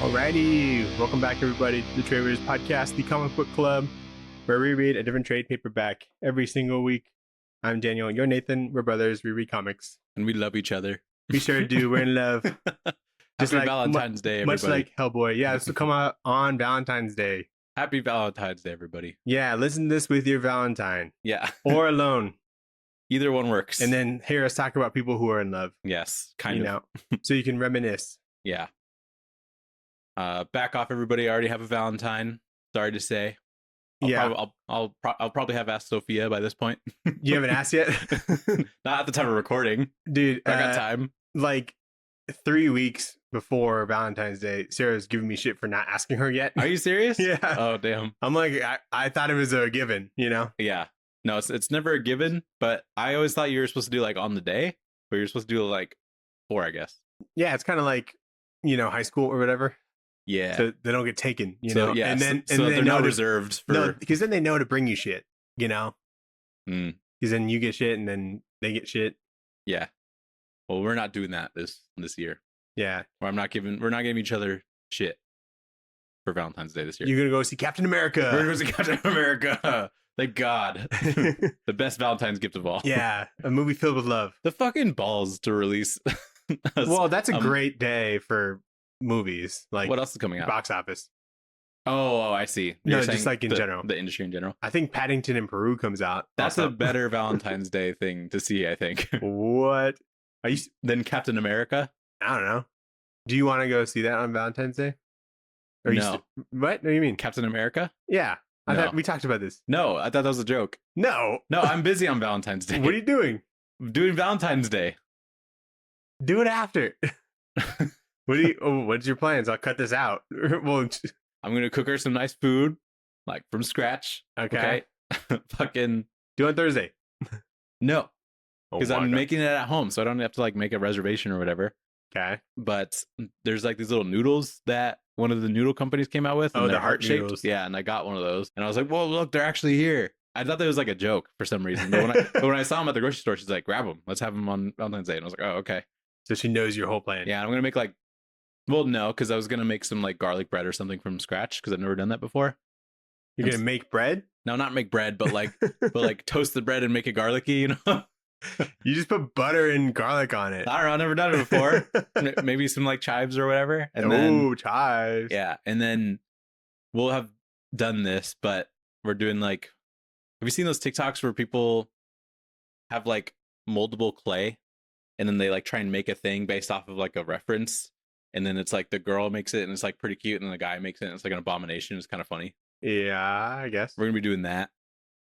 Alrighty, welcome back everybody to the Tradewaiters podcast, the comic book club, where we read a different trade paperback every single week. I'm Daniel, you're Nathan, we're brothers, we read comics. And we love each other. We sure do, we're in love. Just Happy Valentine's Day, everybody. Much like Hellboy. Yeah, this will come out on Valentine's Day. Happy Valentine's Day, everybody. Yeah, listen to this with your Valentine. Yeah. Or alone. Either one works. And then hear us talk about people who are in love. Yes, kind of. So you can reminisce. Yeah. Back off, everybody. I already have a Valentine. Sorry to say. I'll probably have asked Sophia by this point. You haven't asked yet? Not at the time of recording. Dude. I got time. Like 3 weeks before Valentine's Day, Sarah's giving me shit for not asking her yet. Are you serious? Yeah. Oh, damn. I'm like, I thought it was a given, you know? Yeah. No, it's never a given, but I always thought you were supposed to do like on the day, but you're supposed to do like 4, I guess. Yeah, it's kind of like, high school or whatever. Yeah. So they don't get taken, know? Yeah. And then, so they're not reserved for... No, because then they know to bring you shit, Because then you get shit and then they get shit. Yeah. Well, we're not doing that this year. Yeah. We're not giving each other shit for Valentine's Day this year. You're going to go see Captain America. We're going to go see Captain America. Thank God. The best Valentine's gift of all. Yeah. A movie filled with love. The fucking balls to release. Well, that's a great day for movies. Like, what else is coming out? Box office. Oh, I see. No, just like in general. The industry in general. I think Paddington in Peru comes out. That's also a better Valentine's Day thing to see, I think. What? Are you... Than Captain America? I don't know. Do you want to go see that on Valentine's Day? Or no. What? What do you mean? Captain America? Yeah. I thought we talked about this. No, I thought that was a joke. No. No, I'm busy on Valentine's Day. What are you doing? I'm doing Valentine's Day. Do it after. What's your plans? I'll cut this out. Well, I'm going to cook her some nice food, like from scratch. Okay. Fucking do it on Thursday. No. Because I'm God. making it at home, so I don't have to like make a reservation or whatever. Okay. But there's like these little noodles that one of the noodle companies came out with. Oh, and the they're heart-shaped. noodles. Yeah, and I got one of those. And I was like, whoa, look, they're actually here. I thought that was like a joke for some reason. But when I saw them at the grocery store, she's like, grab them. Let's have them on Valentine's Day. And I was like, oh, okay. So she knows your whole plan. Yeah, I'm going to make like, well, no, because I was going to make some like garlic bread or something from scratch because I've never done that before. You're going to make bread? No, not make bread, but like toast the bread and make it garlicky, You just put butter and garlic on it. I don't know. I've never done it before. Maybe some like chives or whatever. And then, chives. Yeah. And then we'll have done this, but we're doing like, have you seen those TikToks where people have like moldable clay and then they like try and make a thing based off of like a reference? And then it's like the girl makes it and it's like pretty cute. And then the guy makes it and it's like an abomination. It's kind of funny. Yeah, I guess. We're going to be doing that.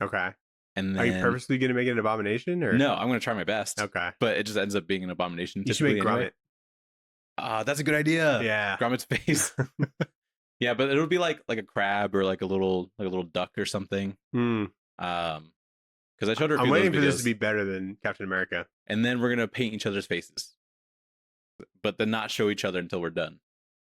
Okay. And then, are you purposely going to make it an abomination? Or no, I'm going to try my best. Okay. But it just ends up being an abomination. You should make Gromit. That's a good idea. Yeah. Gromit's face. Yeah, but it'll be like a crab or like a little duck or something. Hmm. Because I showed her. I'm waiting for this to be better than Captain America. And then we're gonna paint each other's faces, but then not show each other until we're done.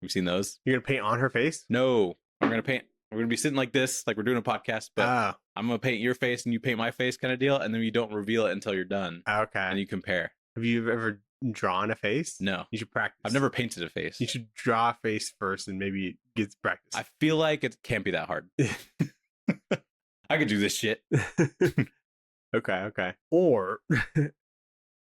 You've seen those? You're gonna paint on her face? No, I'm gonna paint. We're gonna be sitting like this, like we're doing a podcast, but I'm gonna paint your face and you paint my face, kind of deal. And then you don't reveal it until you're done. Okay. And you compare. Have you ever drawn a face? No. You should practice. I've never painted a face. You should draw a face first and maybe get practice. I feel like it can't be that hard. I could do this shit. Okay. Or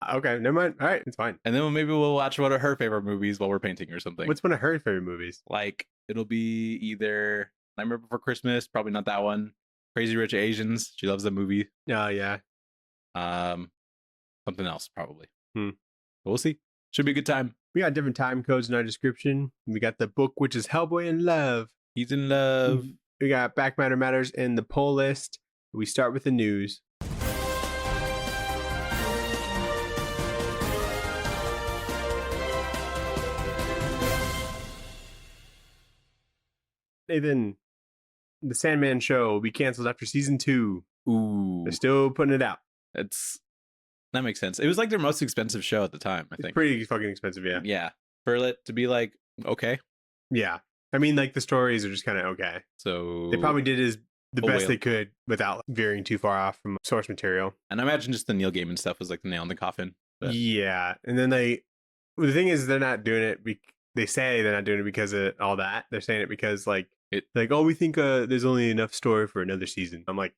okay, never mind. All right, it's fine. And then maybe we'll watch one of her favorite movies while we're painting or something. What's one of her favorite movies? Like it'll be either Nightmare Before Christmas, probably not that one. Crazy Rich Asians. She loves that movie. Oh yeah. Something else probably. But we'll see. Should be a good time. We got different time codes in our description. We got the book, which is Hellboy in Love. He's in love. We got Back Matter Matters in the poll list. We start with the news. Nathan, the Sandman show will be canceled after season 2. Ooh. They're still putting it out. That makes sense. It was like their most expensive show at the time, I think. It's pretty fucking expensive, yeah. Yeah. For it to be like, okay. Yeah. I mean, like the stories are just kind of okay. So they probably did the best they could without veering too far off from source material. And I imagine just the Neil Gaiman stuff was like the nail in the coffin. But... Yeah. And then the thing is, they're not doing it. they say they're not doing it because of all that. They're saying it because like It- oh, we think there's only enough story for another season. I'm like,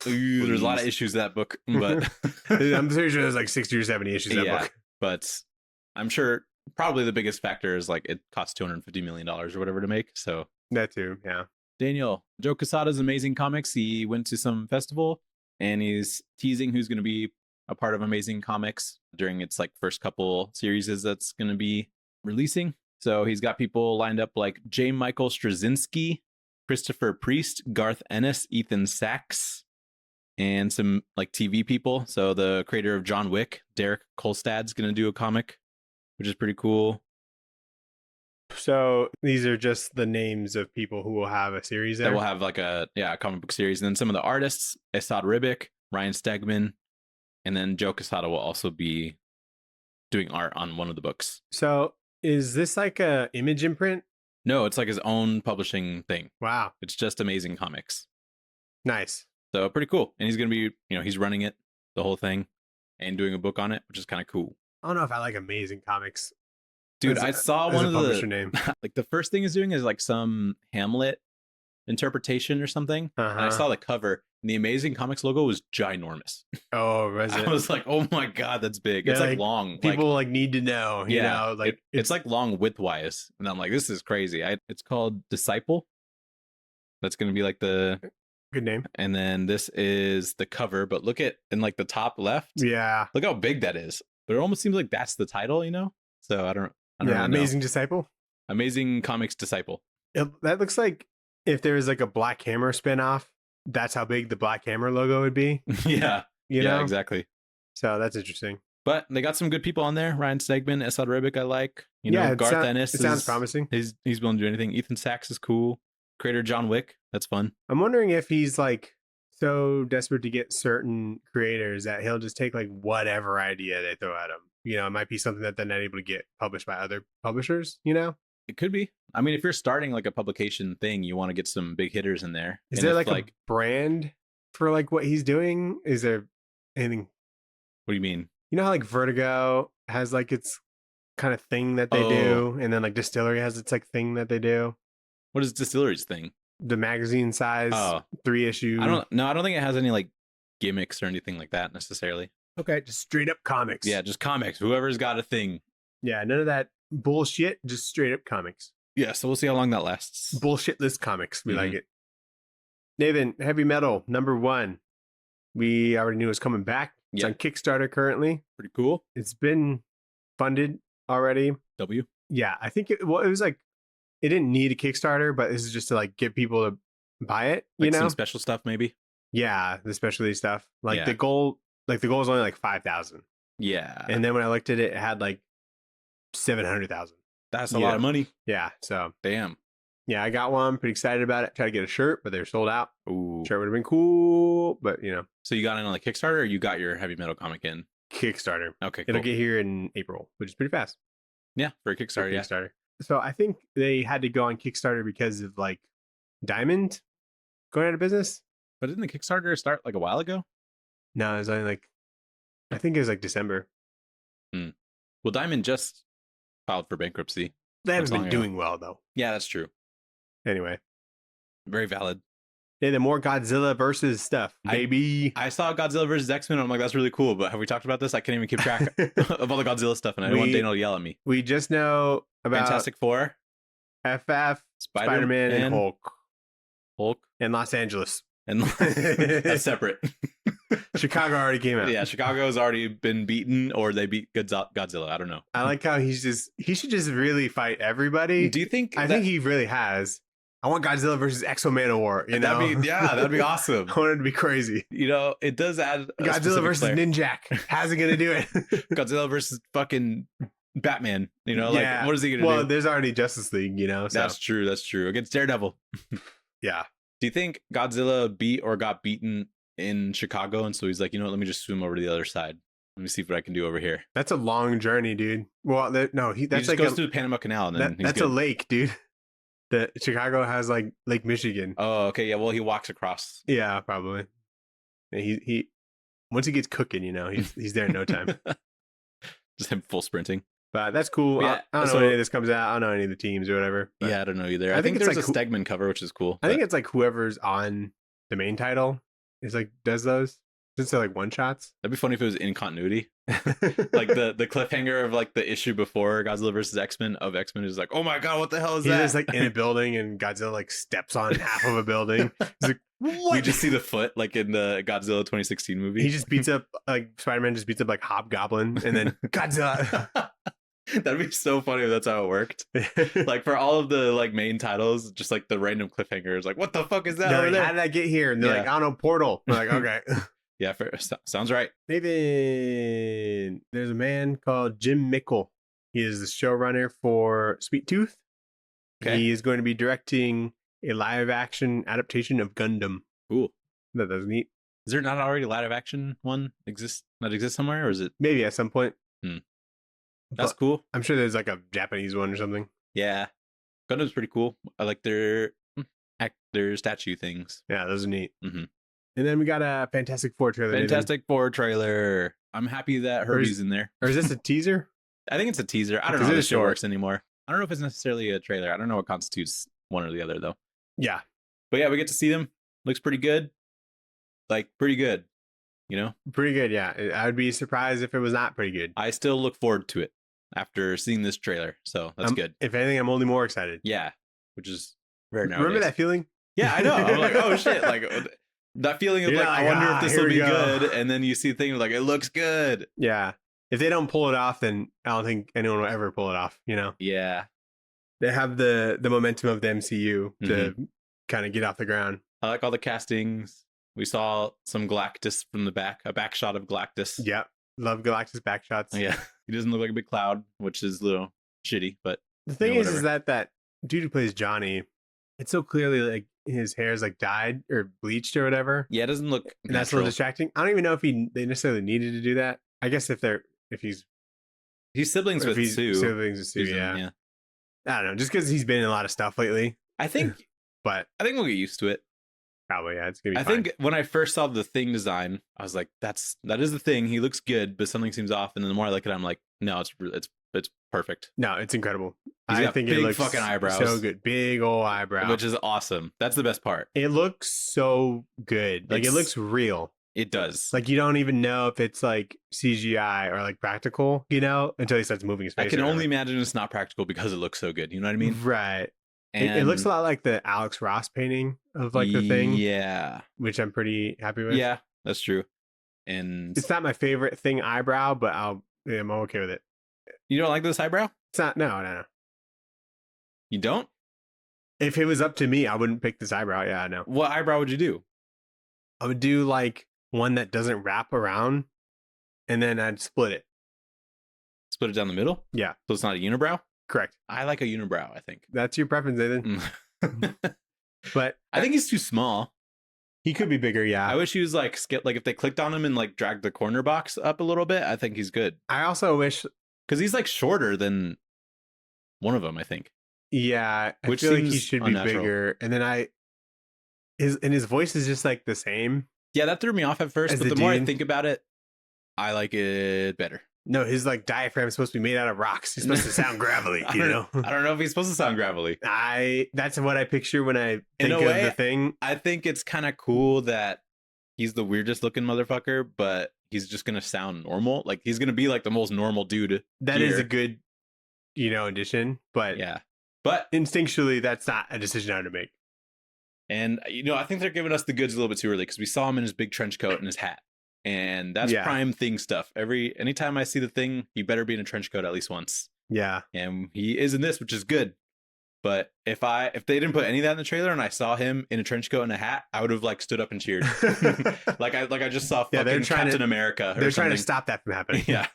Ooh, there's a lot of please. issues to that book, but I'm pretty sure there's like 60 or 70 issues in that book. But I'm sure probably the biggest factor is like it costs $250 million or whatever to make. So That too, yeah. Daniel, Joe Quesada's Amazing Comics. He went to some festival and he's teasing who's going to be a part of Amazing Comics during its like first couple series that's going to be releasing. So he's got people lined up like J. Michael Straczynski, Christopher Priest, Garth Ennis, Ethan Sachs, and some like TV people. So the creator of John Wick, Derek Kolstad's going to do a comic, which is pretty cool. So these are just the names of people who will have a series there? That will have like a comic book series. And then some of the artists, Esad Ribic, Ryan Stegman, and then Joe Quesada will also be doing art on one of the books. So is this like a image imprint? No, it's like his own publishing thing. Wow. It's just Amazing Comics. Nice. So pretty cool. And he's going to be, he's running it, the whole thing, and doing a book on it, which is kind of cool. I don't know if I like Amazing Comics. Dude, I saw one of publisher the name. like the first thing he's doing is like some Hamlet interpretation or something. And I saw the cover and the Amazing Comics logo was ginormous. Oh, I was like, oh my God, that's big. It's like long. People like need to know, you know, like it's like long widthwise. And I'm like, this is crazy. It's called Disciple. That's going to be like the good name. And then this is the cover, but look at in like the top left. Yeah. Look how big that is. But it almost seems like that's the title, So I don't really Amazing know. Disciple. Amazing Comics Disciple. That looks like if there was like a Black Hammer spinoff, that's how big the Black Hammer logo would be. Yeah. You know? Exactly. So that's interesting. But they got some good people on there. Ryan Stegman, Esad Ribic, I like. Garth Ennis. It sounds promising. He's willing to do anything. Ethan Sachs is cool. Creator John Wick. That's fun. I'm wondering if he's like so desperate to get certain creators that he'll just take like whatever idea they throw at him. It might be something that they're not able to get published by other publishers, It could be. I mean, if you're starting like a publication thing, you want to get some big hitters in there. Is there like a brand for like what he's doing? Is there anything? What do you mean? You know how like Vertigo has like its kind of thing that they do, and then like Distillery has its like thing that they do. What is Distillery's thing? The magazine size 3-issue. I don't think it has any like gimmicks or anything like that necessarily. Okay, just straight up comics. Yeah, just comics. Whoever's got a thing. Yeah, none of that bullshit. Just straight up comics. Yeah, so we'll see how long that lasts. Bullshitless comics. We like it. Nathan, Heavy Metal #1. We already knew it was coming back. It's on Kickstarter currently. Pretty cool. It's been funded already. W. Yeah, I think it was like it didn't need a Kickstarter, but this is just to like get people to buy it. Like some special stuff, maybe. Yeah, the specialty stuff. Like the goal is only like 5,000. Yeah. And then when I looked at it, it had like 700,000. That's a lot of money. Yeah. So damn. Yeah, I got one. Pretty excited about it. Tried to get a shirt, but they're sold out. Ooh. Shirt would have been cool, but So you got in on the Kickstarter, or you got your Heavy Metal comic in? Kickstarter. Okay, cool. It'll get here in April, which is pretty fast. Yeah, for a Kickstarter. Kickstarter. So I think they had to go on Kickstarter because of like Diamond going out of business. But didn't the Kickstarter start like a while ago? No, it was only like, I think it was like December. Well, Diamond just filed for bankruptcy. They haven't been doing well though. Yeah, that's true. Anyway. Very valid. Yeah, the more Godzilla versus stuff, baby. I saw Godzilla versus X-Men and I'm like, that's really cool. But have we talked about this? I can't even keep track of all the Godzilla stuff and I don't want Daniel to yell at me. We just know about Fantastic Four, FF, Spider-Man, and Hulk. And Los Angeles. And that's separate. Chicago already came out. Yeah, Chicago's already been beaten or they beat Godzilla. I don't know. I like how he should just really fight everybody. Do you think? I think he really has. I want Godzilla versus Exo Manowar. That'd be awesome. I want it to be crazy. It does add Godzilla versus Ninjak. How's he gonna do it? Godzilla versus fucking Batman. Like what is he gonna do? Well, there's already Justice League. So. That's true. Against Daredevil. Yeah. Do you think Godzilla beat or got beaten in Chicago, and so he's like, let me just swim over to the other side. Let me see what I can do over here. That's a long journey, dude. Well, he just goes through the Panama Canal, and then that's a lake, dude. The Chicago has like Lake Michigan. Oh, okay, yeah. Well, he walks across. Yeah, probably. And he once he gets cooking, he's there in no time. Just him full sprinting. But that's cool. But yeah, I don't know so- when any of this comes out. I don't know any of the teams or whatever. But Yeah, I don't know either. I I think think it's there's like a Stegman cover, which is cool. I think it's like whoever's on the main title is like does those since they're like one shots. that'd be funny if it was in continuity. Like the cliffhanger of like the issue before Godzilla versus X-Men of X-Men is like, oh my god, what the hell is he's that? just like in a building and Godzilla like steps on half of a building. He's like, what? We just see the foot like in the Godzilla 2016 movie. He just beats up like Spider-Man just beats up like Hobgoblin and then Godzilla. That'd be so funny if that's how it worked. Like for all of the like main titles, just like the random cliffhangers, like what the fuck is that They're over like, there? how did I get here? And they're Yeah. like, I don't know, portal. I'm like, okay. Yeah, sounds right. Nathan, there's a man called Jim Mickle. He is the showrunner for Sweet Tooth. Okay. He is going to be directing a live action adaptation of Gundam. Cool. That's neat. Is there not already a live action one exists somewhere, or is it? Maybe at some point. That's But cool. I'm sure there's like a Japanese one or something. Yeah, Gundam's pretty cool. I like their statue things. Yeah, those are neat. Mhm. And then we got a Fantastic Four trailer. Nathan. Fantastic Four trailer. I'm happy that Herbie's in there. Or is this a teaser? I think it's a teaser. I don't know Because how it this is shit short. works anymore. I don't know if it's necessarily a trailer. I don't know what constitutes one or the other though. Yeah. But yeah, we get to see them. Looks pretty good. Like pretty good. You know? Pretty good, yeah. I would be surprised if it was not pretty good. I still look forward to it after seeing this trailer. So that's good. If anything, I'm only more excited. Yeah. Which is rare now. Remember that feeling? Yeah, I know. I'm like, oh shit. Like that feeling of You're like, like, I wonder if this here will we be go. good. And then you see things like it looks good. Yeah. If they don't pull it off, then I don't think anyone will ever pull it off, you know? Yeah. They have the momentum of the MCU to kind of get off the ground. I like all the castings. We saw some Galactus from the back, a back shot of Galactus. Yep. Love Galactus back shots. Yeah. He doesn't look like a big cloud, which is a little shitty, but The thing Yeah, is that dude who plays Johnny, it's so clearly like his hair's like dyed or bleached or whatever. yeah, it doesn't look And that's a little natural. distracting. I don't even know if they necessarily needed to do that. I guess if he's He's siblings with Sue. siblings with Sue, Susan, yeah. I don't know, just because he's been in a lot of stuff lately. I think But we'll get used to it. probably, yeah, it's gonna be I fine. think when I first saw the Thing design, I was like, that is the Thing. He looks good, but something seems off. And then the more I look at it, I'm like, no, it's perfect. No, it's incredible. He's I got think big it looks fucking eyebrows. so good. Big old eyebrow. Which is awesome. That's the best part. It looks so good. Like it It's- looks real. It does. Like you don't even know if it's like CGI or like practical, you know, until he starts moving his face. I can around. only imagine it's not practical because it looks so good. You know what I mean? Right. And It looks a lot like the Alex Ross painting of like the Thing, Yeah. which I'm pretty happy with. Yeah, that's true. And It's not my favorite Thing eyebrow, but I'm okay with it. you don't like this eyebrow? It's not. No. You don't? If it was up to me, I wouldn't pick this eyebrow. Yeah, I know. What eyebrow would you do? I would do like one that doesn't wrap around, and then I'd split it. Split it down the middle? Yeah. So it's not a unibrow? Correct. I like a unibrow, I think. That's your preference, Nathan. But I think he's too small. he could be bigger. Yeah. I wish he was like if they clicked on him and like dragged the corner box up a little bit, I think he's good. I also wish. Because he's like shorter than one of them, I think. Yeah, I Which feel like he seems should be unnatural. bigger. And then his voice is just like the same. Yeah, that threw me off at first, As but the the more I dude. think about it, I like it better. No, his like diaphragm is supposed to be made out of rocks. He's supposed to sound gravelly, I you don't- know. I don't know if he's supposed to sound gravelly. That's what I picture when I think a of way, the Thing. I think it's kind of cool that he's the weirdest looking motherfucker, but he's just gonna sound normal. Like he's gonna be like the most normal dude. That is here. a good, addition. But Yeah, but instinctually, that's not a decision I would make. and I think they're giving us the goods a little bit too early because we saw him in his big trench coat and his hat, and that's Yeah. prime Thing stuff. Anytime I see the Thing, he better be in a trench coat at least once, Yeah, and he is in this, which is good. But if they didn't put any of that in the trailer and I saw him in a trench coat and a hat, I would have like stood up and cheered. like I just saw Yeah, fucking they're trying Captain to- America. they're or trying to something. stop that from happening. Yeah.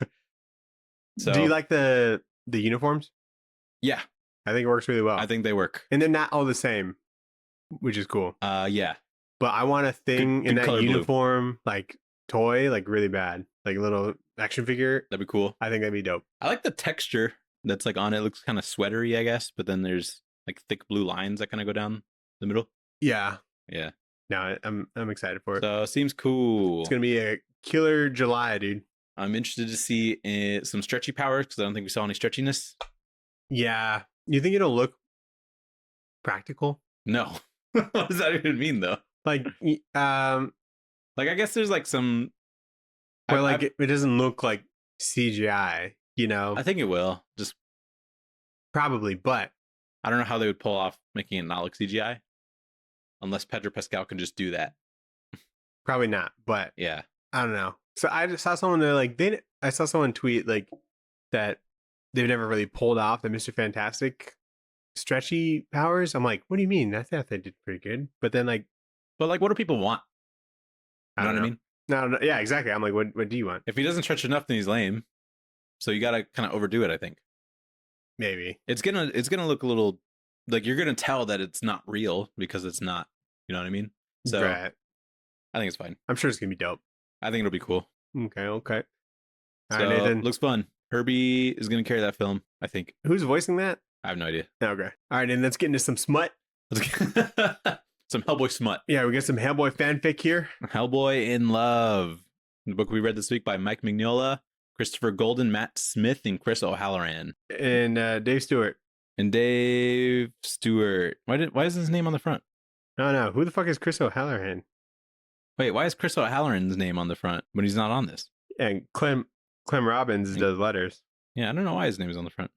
So Do you like the uniforms? Yeah, I think it works really well. I think they work. And they're not all the same, which is cool. Yeah. But I want a Thing Good in that color blue. uniform, like toy, like really bad, like a little action figure. That'd be cool. I think that'd be dope. I like the texture that's like on it. It looks kind of sweatery, I guess, but then there's like thick blue lines that kind of go down the middle. Yeah. Yeah. No, I'm excited for it. So it seems cool. It's gonna be a killer July, dude. I'm interested to see some stretchy powers because I don't think we saw any stretchiness. Yeah. You think it'll look practical? No. What does that even mean, though? Like, Like, I guess there's like some. but like it doesn't look like CGI, you know? I think it will. Just Probably, but I don't know how they would pull off making it not look CGI, unless Pedro Pascal can just do that. probably not. But Yeah. I don't know. So I just saw someone there like I saw someone tweet like that they've never really pulled off the Mr. Fantastic stretchy powers. I'm like, what do you mean? I thought they did pretty good. But then like, But like, what do people want? You know what I mean? No, yeah, exactly. I'm like, what do you want? If he doesn't stretch enough, then he's lame. So you gotta kind of overdo it, I think. Maybe. It's gonna look a little like you're gonna tell that it's not real because it's not. You know what I mean? So Right. I think it's fine. I'm sure it's gonna be dope. I think it'll be cool. Okay. All So right, Nathan. looks fun. Herbie is gonna carry that film, I think. Who's voicing that? I have no idea. Okay. All right, and let's get into some smut. Some Hellboy smut. Yeah, we got some Hellboy fanfic here. Hellboy in Love. The book we read this week by Mike Mignola, Christopher Golden, Matt Smith, and Chris O'Halloran. And Dave Stewart. And Dave Stewart. Why is his name on the front? No. Who the fuck is Chris O'Halloran? Wait, why is Chris O'Halloran's name on the front when he's not on this? And Clem Robbins does letters. Yeah, I don't know why his name is on the front.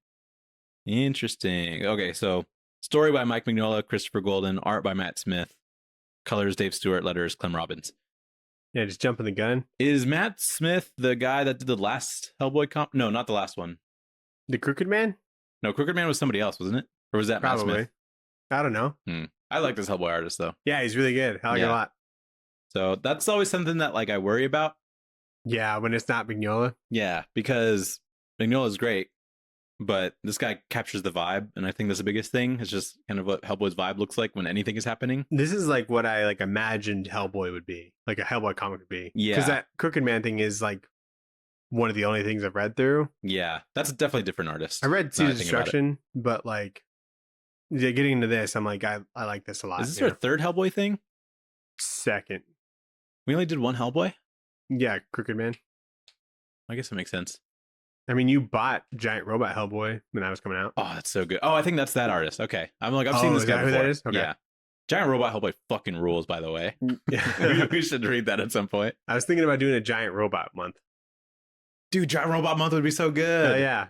Interesting. Okay, so story by Mike Mignola, Christopher Golden, art by Matt Smith, colors Dave Stewart, letters Clem Robbins. Yeah, just jumping the gun. Is Matt Smith the guy that did the last Hellboy comp? No, not the last one. The Crooked Man? No, Crooked Man was somebody else, wasn't it? Or was that Probably. Matt Smith? I don't know. I like this Hellboy artist though. Yeah, he's really good. I like it a lot. So that's always something that like I worry about. Yeah, when it's not Mignola. Yeah, because Mignola is great, but this guy captures the vibe, and I think that's the biggest thing. It's just kind of what Hellboy's vibe looks like when anything is happening. This is like what I like imagined Hellboy would be, like a Hellboy comic would be. Yeah, because that Crooked Man thing is like one of the only things I've read through. Yeah, that's definitely a different artist. I read Seed of Destruction, but like getting into this, I'm like, I like this a lot. Is this our third Hellboy thing? Second. We only did one Hellboy? Yeah, Crooked Man. I guess it makes sense. I mean, you bought Giant Robot Hellboy when that was coming out. Oh, that's so good. Oh, I think that's that artist. Okay. I'm like, I've seen this guy before. Who that is? Okay. Yeah. Giant Robot Hellboy fucking rules, by the way. Yeah. We should read that at some point. I was thinking about doing a Giant Robot month. Dude, Giant Robot month would be so good. Yeah.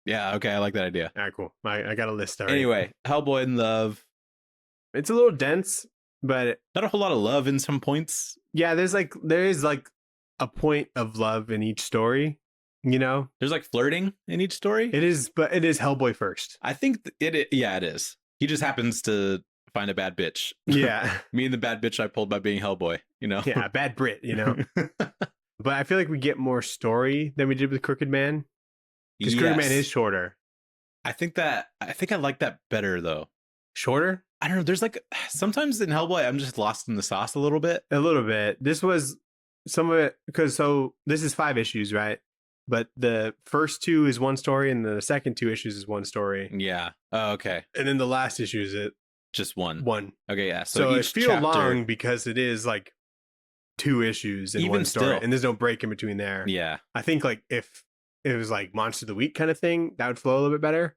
Yeah, okay. I like that idea. All right, cool. I got a list already. Anyway, Hellboy in Love. It's a little dense, but not a whole lot of love in some points. Yeah, there is like a point of love in each story, you know? There's like flirting in each story. It is, but it is Hellboy first. I think it is. He just happens to find a bad bitch. Yeah. Me and the bad bitch I pulled by being Hellboy, you know? Yeah, bad Brit, you know? But I feel like we get more story than we did with Crooked Man. Because Crooked Man is shorter. I think I like that better though. Shorter? I don't know. There's like sometimes in Hellboy, I'm just lost in the sauce a little bit. A little bit. This was some of it because this is 5 issues, right? But the first 2 is one story, and the second 2 issues is one story. Yeah. Oh, okay. And then the last issue is just one. One. Okay, yeah. So it feels long because it is like 2 issues in one story, and there's no break in between there. Yeah. I think like if it was like Monster of the Week kind of thing, that would flow a little bit better.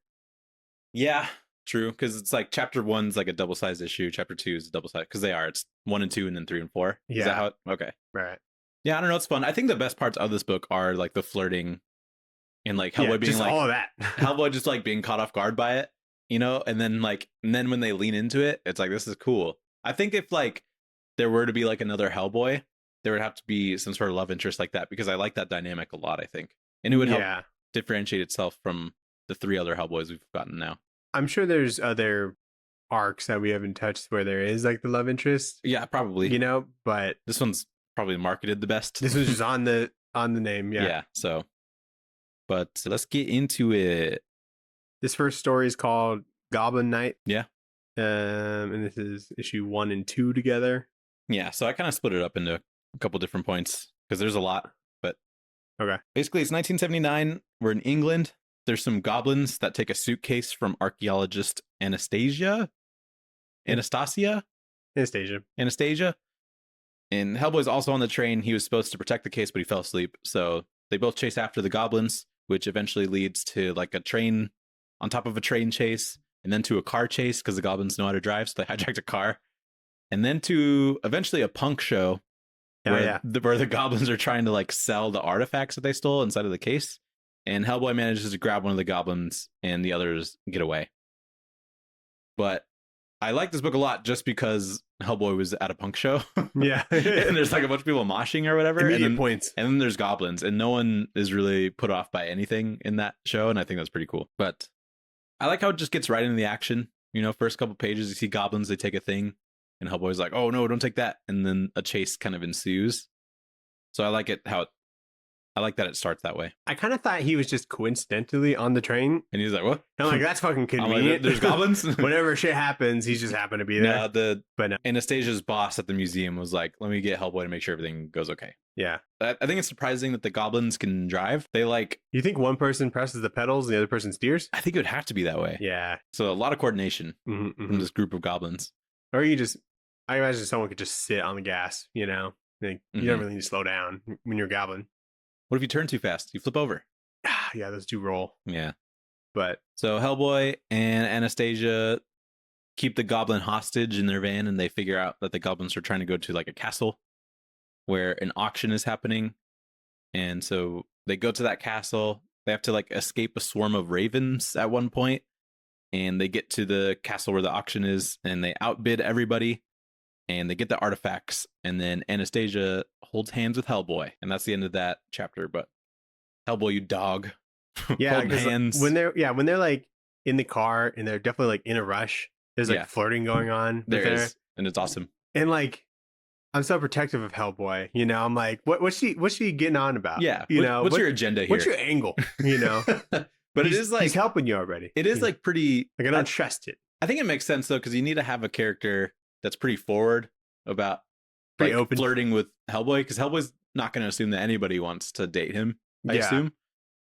Yeah. True, because it's like chapter 1's like a double-sized issue. Chapter 2 is a double-sized because they are. It's 1 and 2, and then 3 and 4. Yeah. Is that how? Okay. Right. Yeah, I don't know. It's fun. I think the best parts of this book are like the flirting, and like Hellboy being just like all of that. Hellboy just like being caught off guard by it, you know. And then when they lean into it, it's like this is cool. I think if like there were to be like another Hellboy, there would have to be some sort of love interest like that because I like that dynamic a lot. I think, and it would help differentiate itself from the 3 other Hellboys we've gotten now. I'm sure there's other arcs that we haven't touched where there is like the love interest. Yeah, probably. You know, but this one's probably marketed the best. This was just on the name. Yeah. Yeah. So, but let's get into it. This first story is called Goblin Night. Yeah. And this is issue 1 and 2 together. Yeah. So I kind of split it up into a couple different points because there's a lot. But okay. Basically, it's 1979. We're in England. There's some goblins that take a suitcase from archaeologist Anastasia. And Hellboy's also on the train. He was supposed to protect the case, but he fell asleep. So they both chase after the goblins, which eventually leads to like a train on top of a train chase, and then to a car chase because the goblins know how to drive. So they hijacked a car, and then to eventually a punk show where the goblins are trying to like sell the artifacts that they stole inside of the case. And Hellboy manages to grab one of the goblins and the others get away. But I like this book a lot just because Hellboy was at a punk show. Yeah. And there's like a bunch of people moshing or whatever. Immediate points. And then there's goblins, and no one is really put off by anything in that show. And I think that's pretty cool. But I like how it just gets right into the action. You know, first couple pages, you see goblins, they take a thing, and Hellboy's like, oh no, don't take that. And then a chase kind of ensues. So I like it I like that it starts that way. I kind of thought he was just coincidentally on the train. And he's like, what? I'm like, that's fucking convenient. Like, there's goblins? Whenever shit happens, he's just happened to be there. No, Anastasia's boss at the museum was like, let me get Hellboy to make sure everything goes okay. Yeah. I think it's surprising that the goblins can drive. They like... You think one person presses the pedals and the other person steers? I think it would have to be that way. Yeah. So a lot of coordination from this group of goblins. Or I imagine someone could just sit on the gas, you know? Like, you don't really need to slow down when you're a goblin. What if you turn too fast? You flip over. Yeah, those do roll. Yeah. But so Hellboy and Anastasia keep the goblin hostage in their van, and they figure out that the goblins are trying to go to like a castle where an auction is happening. And so they go to that castle. They have to like escape a swarm of ravens at one point, and they get to the castle where the auction is, and they outbid everybody. And they get the artifacts, and then Anastasia holds hands with Hellboy, and that's the end of that chapter. But Hellboy, you dog, yeah, holding hands. When they're like in the car and they're definitely like in a rush, there's like flirting going on. There is, and it's awesome. And like, I'm so protective of Hellboy. You know, I'm like, what's she getting on about? Yeah, you know, what's your agenda here? What's your angle? You know, but it is like he's helping you already. It is like pretty. Like I don't trust it. I think it makes sense though, because you need to have a character that's pretty forward about pretty like, open flirting with Hellboy, because Hellboy's not going to assume that anybody wants to date him. I assume,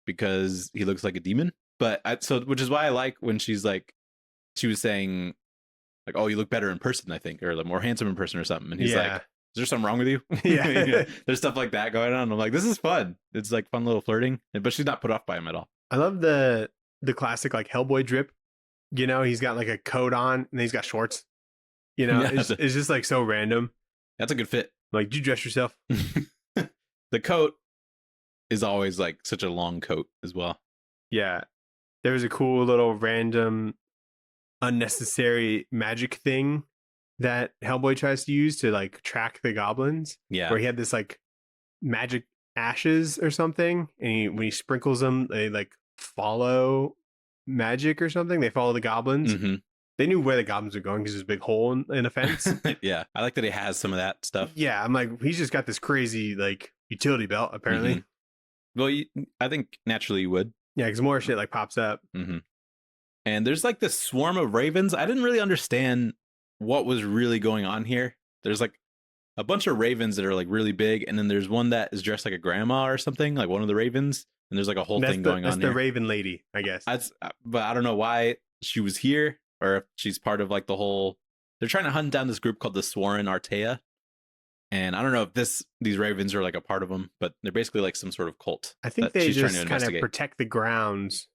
because he looks like a demon. But which is why I like when she was saying like, oh, you look better in person, I think, or like more handsome in person or something. And he's like, is there something wrong with you? Yeah. There's stuff like that going on. I'm like, this is fun. It's like fun little flirting, but she's not put off by him at all. I love the classic like Hellboy drip. You know, he's got like a coat on and then he's got shorts. You know, it's just like so random. That's a good fit. Like, do you dress yourself? The coat is always like such a long coat as well. Yeah. There was a cool little random unnecessary magic thing that Hellboy tries to use to like track the goblins. Yeah. Where he had this like magic ashes or something. And when he sprinkles them, they like follow magic or something. They follow the goblins. Mm-hmm. They knew where the goblins were going because there's a big hole in a fence. Yeah. I like that he has some of that stuff. Yeah. I'm like, he's just got this crazy like utility belt, apparently. Mm-hmm. Well, I think naturally you would. Yeah, because more shit like pops up. Mm-hmm. And there's like this swarm of ravens. I didn't really understand what was really going on here. There's like a bunch of ravens that are like really big, and then there's one that is dressed like a grandma or something, like one of the ravens. And there's like a whole thing going on. That's the Raven lady, I guess. But I don't know why she was here, or if she's part of like the whole. They're trying to hunt down this group called the Sworn Artea, and I don't know if these ravens are like a part of them, but they're basically like some sort of cult. I think they just kind of protect the grounds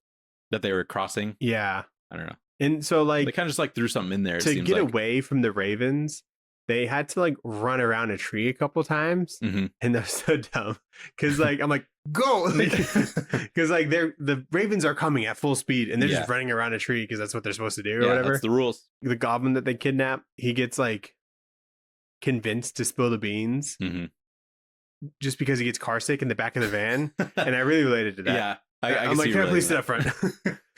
that they were crossing. Yeah, I don't know. And so like they kind of just like threw something in there to get away from the ravens. They had to like run around a tree a couple times, and they're so dumb because like I'm like go because like the ravens are coming at full speed and they're just running around a tree because that's what they're supposed to do or whatever. That's the rules. The goblin that they kidnap, he gets like convinced to spill the beans just because he gets car sick in the back of the van, and I really related to that. Yeah, I'm like, can I please sit up front?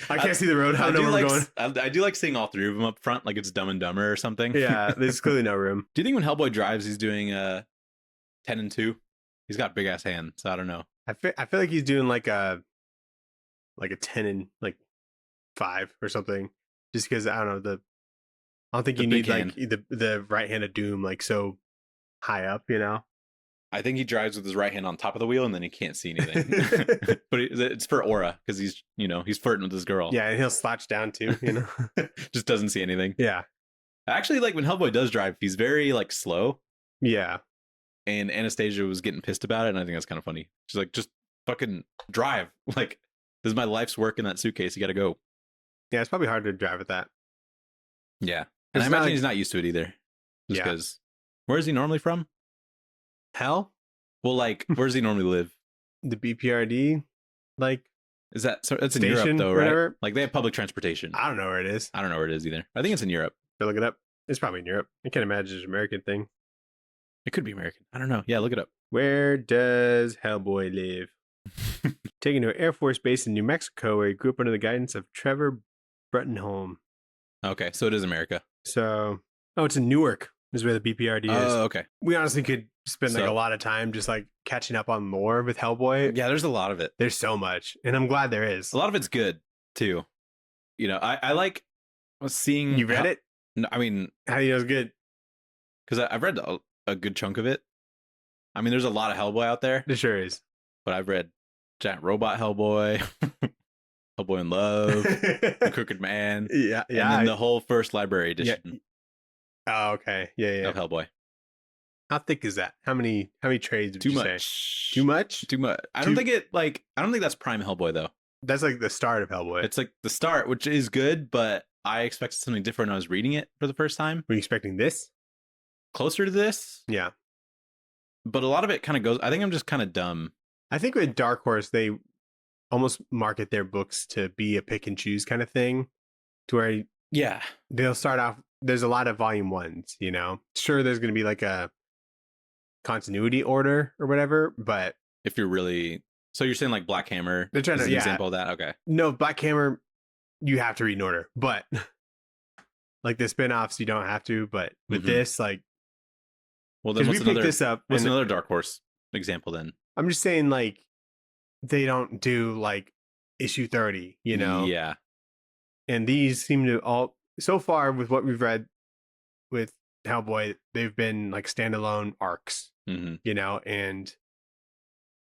I can't see the road. I don't know where I'm going. I do like seeing all three of them up front, like it's Dumb and Dumber or something. Yeah, there's clearly no room. Do you think when Hellboy drives, he's doing 10 and 2? He's got big ass hands, so I don't know. I feel like he's doing like a 10 and like 5 or something. Just because I don't know I don't think you need like the right hand of doom like so high up, you know. I think he drives with his right hand on top of the wheel, and then he can't see anything. But it's for aura because he's flirting with this girl. Yeah, and he'll slouch down too, you know. Just doesn't see anything. Yeah. Actually, like when Hellboy does drive, he's very like slow. Yeah. and Anastasia was getting pissed about it, and I think that's kind of funny. She's like, just fucking drive. Like, this is my life's work in that suitcase. You got to go. Yeah, it's probably hard to drive with that. Yeah. And I It's not imagine like- he's not used to it either. Just Yeah. because, where is he normally from? Hell, Well, like, where does he normally live? the BPRD, like Is that, so it's in Europe Station, though, right? whatever. Like, they have public transportation. I don't know where it is. I don't know where it is either. I think it's in Europe. Go look it up. It's probably in Europe. I can't imagine it's an American thing. It could be American. I don't know. Yeah, look it up. Where does Hellboy live? Taken to an Air Force base in New Mexico, where he grew up under the guidance of Trevor Bruttenholm. Okay, so it is America. So, it's in Newark. Is where the BPRD is. Oh, okay. We honestly could spend like So- a lot of time just like catching up on lore with Hellboy. Yeah, there's a lot of it. There's so much, and I'm glad there is. A lot of it's good too. You know, I like seeing. You read it? No, I mean, How do you know it's good? because I've read a good chunk of it. I mean, there's a lot of Hellboy out there, It sure is. but I've read Giant Robot Hellboy, Hellboy in Love, The Crooked Man, yeah, and yeah. then the whole first library edition Oh, okay. Yeah. of Hellboy. How thick is that? How many trades would Too you much. say? Too much? Too much. I don't think that's prime Hellboy though. That's like the start of Hellboy. It's like the start, which is good, but I expected something different when I was reading it for the first time. Were you expecting this? Closer to this, Yeah. but a lot of it kind of goes. I think I'm just kind of dumb. I think with Dark Horse, they almost market their books to be a pick and choose kind of thing, to where Yeah. they'll start off. There's a lot of volume ones, you know. Sure, there's going to be like a continuity order or whatever, but If you're really, so you're saying like Black Hammer They're trying is to- an yeah. example of that. Okay. no, Black Hammer, you have to read in order. But like the spin-offs, you don't have to. But with Mhm. this, like, Well, then because we what's picked another? this up, What's and another Dark Horse example then? I'm just saying, like, they don't do like issue 30, you know. Yeah. And these seem to all so far with what we've read with Hellboy, they've been like standalone arcs, hmm you know, and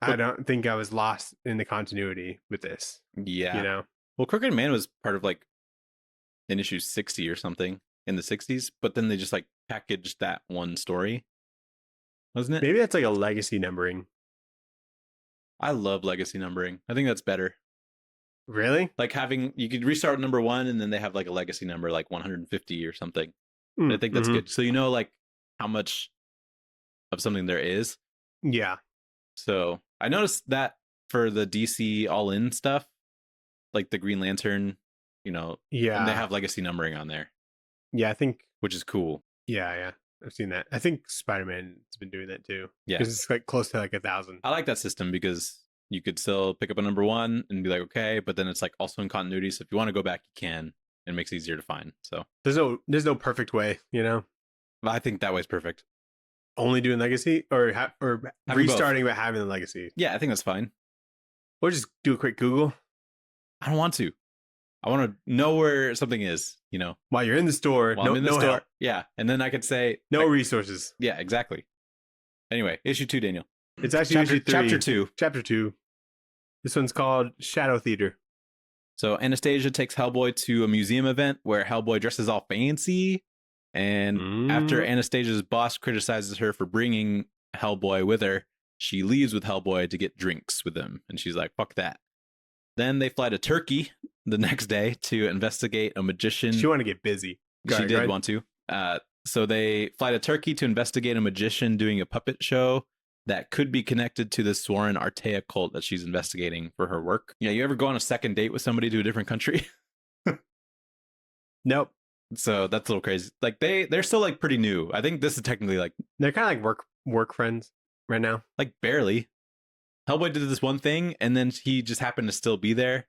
I But- don't think I was lost in the continuity with this, Yeah. you know. Well, Crooked Man was part of like an issue 60 or something in the 60s, but then they just like packaged that one story, wasn't it? Maybe that's like a legacy numbering. I love legacy numbering. I think that's better. Really? Like having, you could restart with number 1 and then they have like a legacy number like 150 or something. I think that's Mhm. good. So you know like how much of something there is. Yeah. So I noticed that for the DC All In stuff, like the Green Lantern, you know, Yeah. and they have legacy numbering on there, Yeah, I think which is cool. yeah. I've seen that. I think Spider-Man's been doing that too. Yeah. Because it's like close to like 1,000. I like that system because you could still pick up a number 1 and be like, okay, but then it's like also in continuity. So if you want to go back, you can. It makes it easier to find. So There's no perfect way, you know. I think that way's perfect. Only doing legacy or both. restarting but having the legacy. Yeah, I think that's fine. Or just do a quick Google I don't want to. I want to know where something is, you know, while you're in the store. while no, I'm in the no store. help, Yeah. And then I could say, no like, resources. yeah, exactly. Anyway, issue 2, Daniel. It's actually issue 3. Chapter 2. Chapter 2. This one's called Shadow Theater. So Anastasia takes Hellboy to a museum event where Hellboy dresses all fancy. And after Anastasia's boss criticizes her for bringing Hellboy with her, she leaves with Hellboy to get drinks with him. And she's like, fuck that. Then they fly to Turkey the next day to investigate a magician. She wanted to get busy. Go She ahead, go did ahead. want to. So they fly to Turkey to investigate a magician doing a puppet show that could be connected to the sworn Artea cult that she's investigating for her work. Yeah, you ever go on a second date with somebody to a different country? Nope. So that's a little crazy. Like they're still like pretty new. I think this is technically like They're kind of like work friends right now. barely. Hellboy did this one thing and then he just happened to still be there.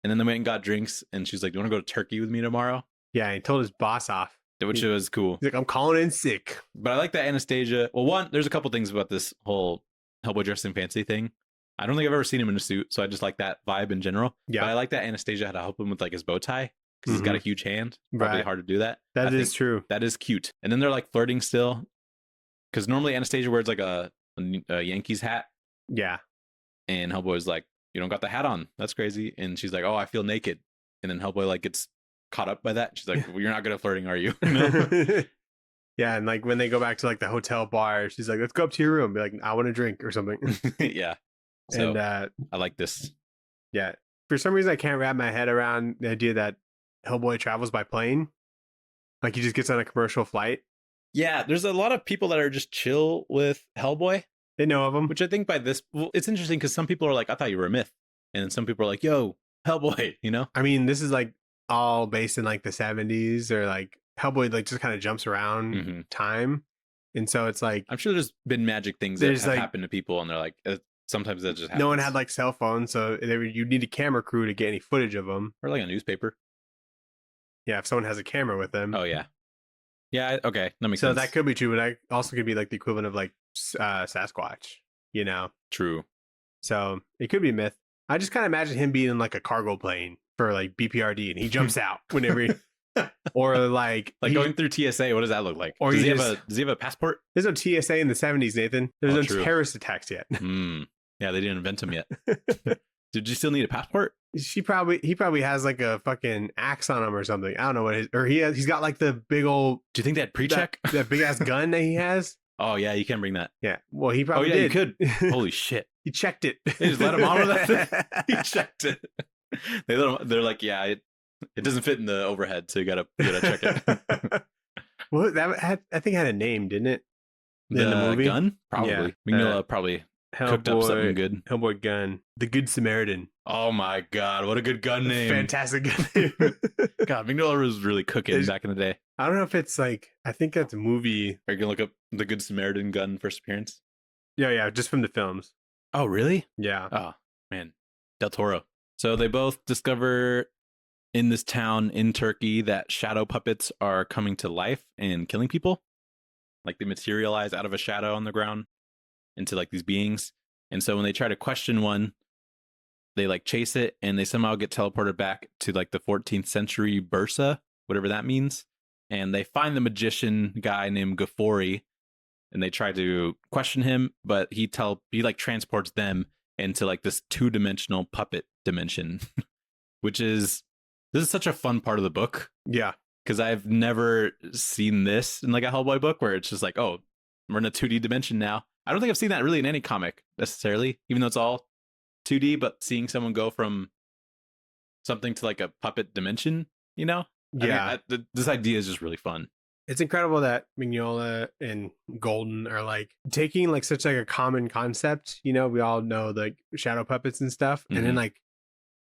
And then they went and got drinks and she's like, "Do you want to go to Turkey with me tomorrow?" Yeah, he told his boss off. Which was cool. He's like, I'm calling in sick. But I like that Anastasia. Well, one, there's a couple things about this whole Hellboy dressing fancy thing. I don't think I've ever seen him in a suit, so I just like that vibe in general. Yeah. But I like that Anastasia had to help him with like his bow tie because he's got a huge hand. Probably Right. hard to do that. That I is think true. That is cute. And then they're like flirting still, because normally Anastasia wears like a Yankees hat, Yeah. and Hellboy's like, "You don't got the hat on. That's crazy." And she's like, "Oh, I feel naked." And then Hellboy like gets caught up by that. She's like, "Well, you're not good at flirting, are you?" You know? Yeah, and like when they go back to like the hotel bar, she's like, "Let's go up to your room." Be like, "I want a drink" or something. Yeah. So And I like this. yeah, for some reason I can't wrap my head around the idea that Hellboy travels by plane. Like he just gets on a commercial flight. Yeah, there's a lot of people that are just chill with Hellboy, They know of him. which I think by this, well, it's interesting because some people are like, I thought you were a myth. And then some people are like, yo, Hellboy, you know? I mean, this is like all based in like the 70s, or like Hellboy like just kind of jumps around Mhm. time. And so it's like I'm sure there's been magic things that There's, have like- happened to people and they're like, sometimes that just happens. no one had like cell phones, so you need a camera crew to get any footage of them. Or like a newspaper. Yeah, if someone has a camera with them. Oh, yeah. Yeah, okay. That makes So sense. that could be true, but that also could be like the equivalent of like Sasquatch, you know? True. So it could be a myth. I just kind of imagine him being in like a cargo plane for like BPRD and he jumps out whenever he, or like Going through TSA, what does that look like? Or does you he have a passport? there's no TSA in the 70s, Nathan. There's no true. terrorist attacks yet. Yeah, they didn't invent them yet. Did you still need a passport? He probably has like a fucking axe on him or something. I don't know what he's got like the big old Do you think they had pre-check? that big ass gun that he has. Oh, yeah, you can bring that. Yeah. Well, he Oh, probably yeah, did. you could. Holy shit. He checked it. They just let him on with that? He checked it. They're like, yeah, it doesn't fit in the overhead, so you gotta check it. Well, I think it had a name, didn't it? In the movie? Gun? Probably. Yeah. Mignola probably cooked up something good. Hellboy gun. The Good Samaritan. Oh my god, what a good gun name. Fantastic gun name. God, Mignola was really cooking back in the day. I don't know if it's like, I think that's a movie. Are you gonna look up the Good Samaritan gun first appearance? Yeah, just from the films. Oh, really? Yeah. Oh, man. Del Toro. So they both discover in this town in Turkey that shadow puppets are coming to life and killing people. Like they materialize out of a shadow on the ground into like these beings. And so when they try to question one, they like chase it and they somehow get teleported back to like the 14th century Bursa, whatever that means. And they find the magician guy named Ghaffori and they try to question him, but he like transports them into like this 2-dimensional puppet dimension, which is, this is such a fun part of the book. Yeah. Because I've never seen this in like a Hellboy book where it's just like, oh, we're in a 2D dimension now. I don't think I've seen that really in any comic necessarily, even though it's all 2D, but seeing someone go from something to like a puppet dimension, you know? Yeah. I mean, this idea is just really fun. It's incredible that Mignola and Golden are like taking like such like a common concept, you know, we all know like shadow puppets and stuff, and then like